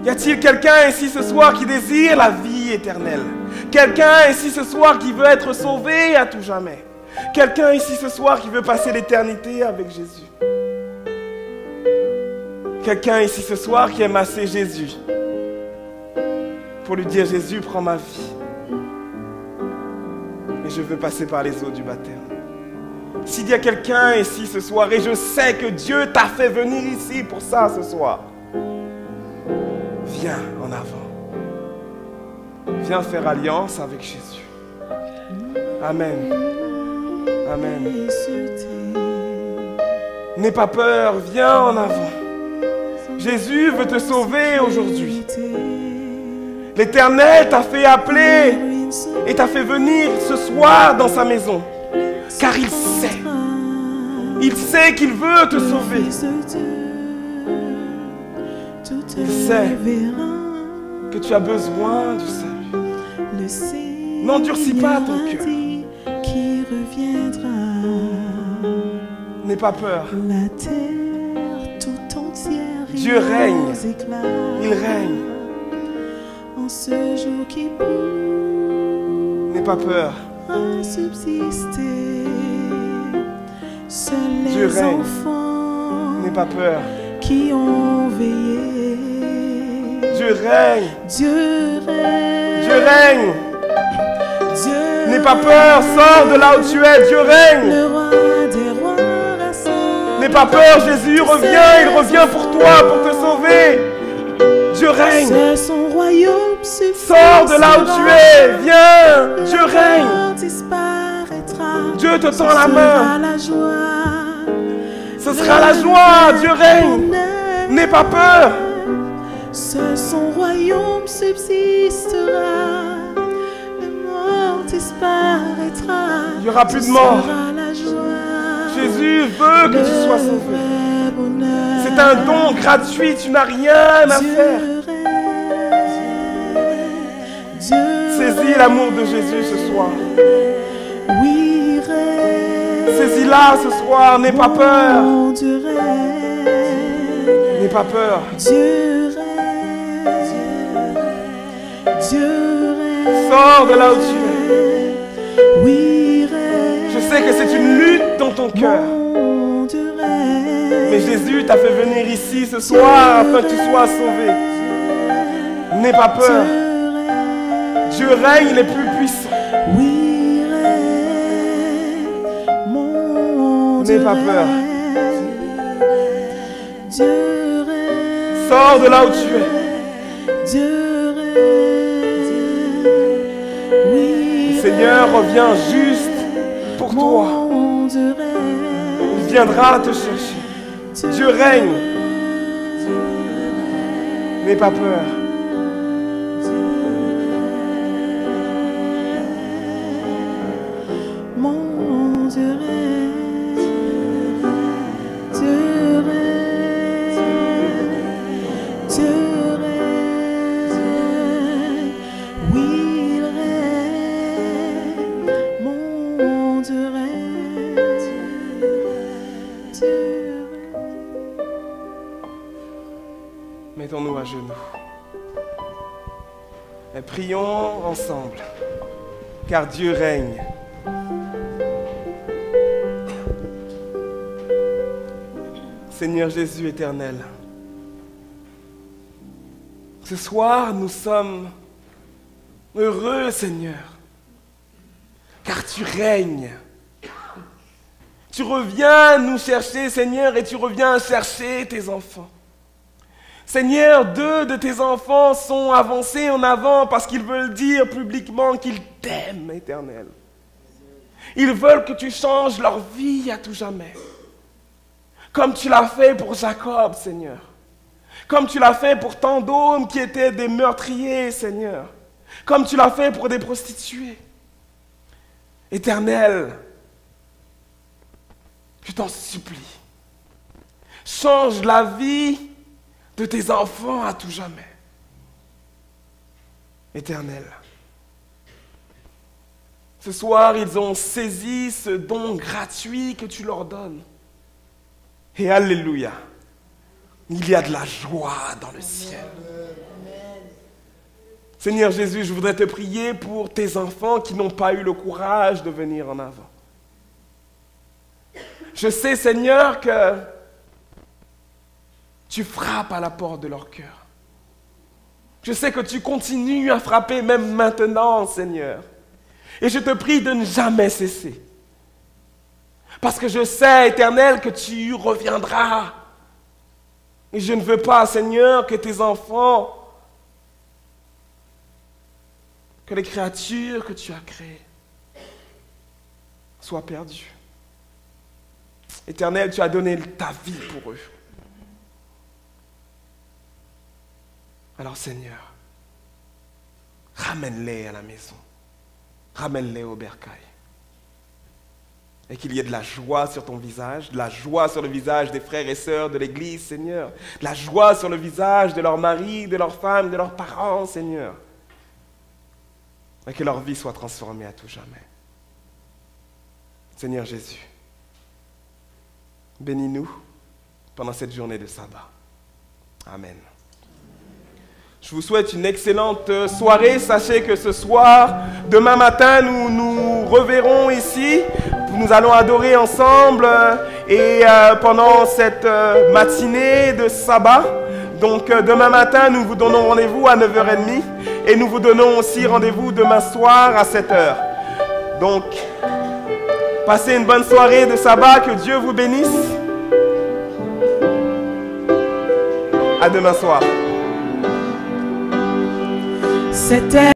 Y a-t-il quelqu'un ici ce soir qui désire la vie éternelle? Quelqu'un ici ce soir qui veut être sauvé à tout jamais? Quelqu'un ici ce soir qui veut passer l'éternité avec Jésus? Quelqu'un ici ce soir qui aime assez Jésus pour lui dire, Jésus, prends ma vie et je veux passer par les eaux du baptême. S'il y a quelqu'un ici ce soir, et je sais que Dieu t'a fait venir ici pour ça ce soir, viens en avant. Viens faire alliance avec Jésus. Amen. Amen. N'aie pas peur, viens en avant. Jésus veut te sauver aujourd'hui. L'Éternel t'a fait appeler et t'a fait venir ce soir dans sa maison. Car il sait qu'il veut te sauver. Il sait que tu as besoin du salut. N'endurcis pas ton cœur. N'aie pas peur. Dieu règne. Il règne. N'aie pas peur. Dieu règne. N'aie pas peur. Qui ont veillé. Dieu règne. Dieu règne. Dieu règne. N'aie pas peur, sors de là où tu es, Dieu règne. Le roi des rois rassemble. N'aie pas peur, Jésus revient, il revient pour toi, pour te sauver. Dieu règne. C'est son royaume suffit. Sors de là où tu es, viens, Dieu règne. Dieu te tend la main. La joie. Ce sera la joie. Dieu règne. N'aie pas peur. Seul son royaume subsistera. La mort disparaîtra. Il n'y aura plus de mort. La joie. Jésus veut que tu sois sauvé. C'est un don gratuit. Tu n'as rien à faire. Saisis l'amour de Jésus ce soir. Oui, saisis-la ce soir. N'aie pas peur. N'aie pas peur. Dieu règne. Dieu règne. Sors de là où tu es. Oui, règne. Je sais que c'est une lutte dans ton cœur. Mais Jésus t'a fait venir ici ce soir afin que tu sois sauvé. N'aie pas peur. Dieu règne, il est plus puissant. Oui, règne. N'aie pas peur. Dieu règne. Sors de là où tu es. Dieu règne. Oui, Seigneur revient juste pour toi. Il viendra te chercher. Dieu règne. N'aie pas peur. Mon Dieu règne. Dieu règne. Dieu règne. Oui, il règne. Mon Dieu règne. Dieu règne. Mettons-nous à genoux. Et prions ensemble, car Dieu règne. Seigneur Jésus éternel, ce soir nous sommes heureux, Seigneur, car tu règnes. Tu reviens nous chercher, Seigneur, et tu reviens chercher tes enfants. Seigneur, 2 de tes enfants sont avancés en avant parce qu'ils veulent dire publiquement qu'ils t'aiment, Éternel. Ils veulent que tu changes leur vie à tout jamais. Comme tu l'as fait pour Jacob, Seigneur. Comme tu l'as fait pour tant d'hommes qui étaient des meurtriers, Seigneur. Comme tu l'as fait pour des prostituées. Éternel, je t'en supplie. Change la vie de tes enfants à tout jamais. Éternel. Ce soir, ils ont saisi ce don gratuit que tu leur donnes. Et alléluia, il y a de la joie dans le ciel. Seigneur Jésus, je voudrais te prier pour tes enfants qui n'ont pas eu le courage de venir en avant. Je sais, Seigneur, que tu frappes à la porte de leur cœur. Je sais que tu continues à frapper même maintenant, Seigneur. Et je te prie de ne jamais cesser. Parce que je sais, Éternel, que tu reviendras. Et je ne veux pas, Seigneur, que tes enfants, que les créatures que tu as créées, soient perdues. Éternel, tu as donné ta vie pour eux. Alors, Seigneur, ramène-les à la maison. Ramène-les au bercail. Et qu'il y ait de la joie sur ton visage, de la joie sur le visage des frères et sœurs de l'Église, Seigneur. De la joie sur le visage de leurs maris, de leurs femmes, de leurs parents, Seigneur. Et que leur vie soit transformée à tout jamais. Seigneur Jésus, bénis-nous pendant cette journée de sabbat. Amen. Je vous souhaite une excellente soirée. Sachez que ce soir, demain matin, nous nous reverrons ici. Nous allons adorer ensemble et pendant cette matinée de sabbat. Donc demain matin, nous vous donnons rendez-vous à 9h30 et nous vous donnons aussi rendez-vous demain soir à 7h. Donc, passez une bonne soirée de sabbat. Que Dieu vous bénisse. À demain soir. C'était